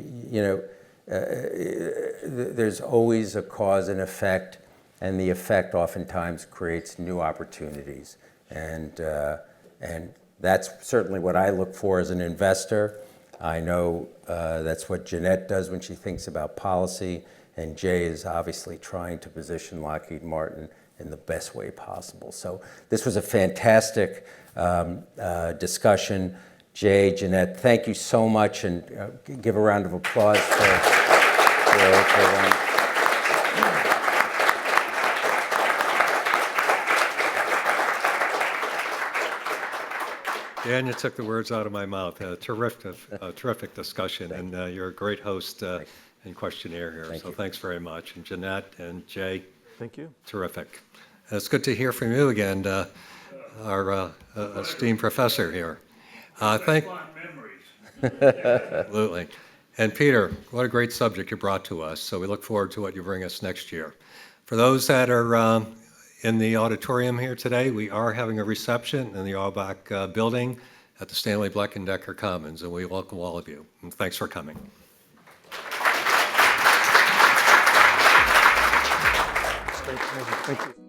There's always a cause and effect, and the effect oftentimes creates new opportunities. And that's certainly what I look for as an investor. I know that's what Jeanette does when she thinks about policy, and Jay is obviously trying to position Lockheed Martin in the best way possible. So this was a fantastic discussion. Jay, Jeanette, thank you so much, and give a round of applause for them. Dan, you took the words out of my mouth. Terrific discussion, and you're a great host and questionnaire here. So thanks very much. And Jeanette and Jay. Thank you. Terrific. And it's good to hear from you again, our esteemed professor here. Absolutely. And Peter, what a great subject you brought to us. So we look forward to what you bring us next year. For those that are in the auditorium here today, we are having a reception in the Auerbach building at the Stanley Black & Decker Commons, and we welcome all of you. And thanks for coming. Thank you.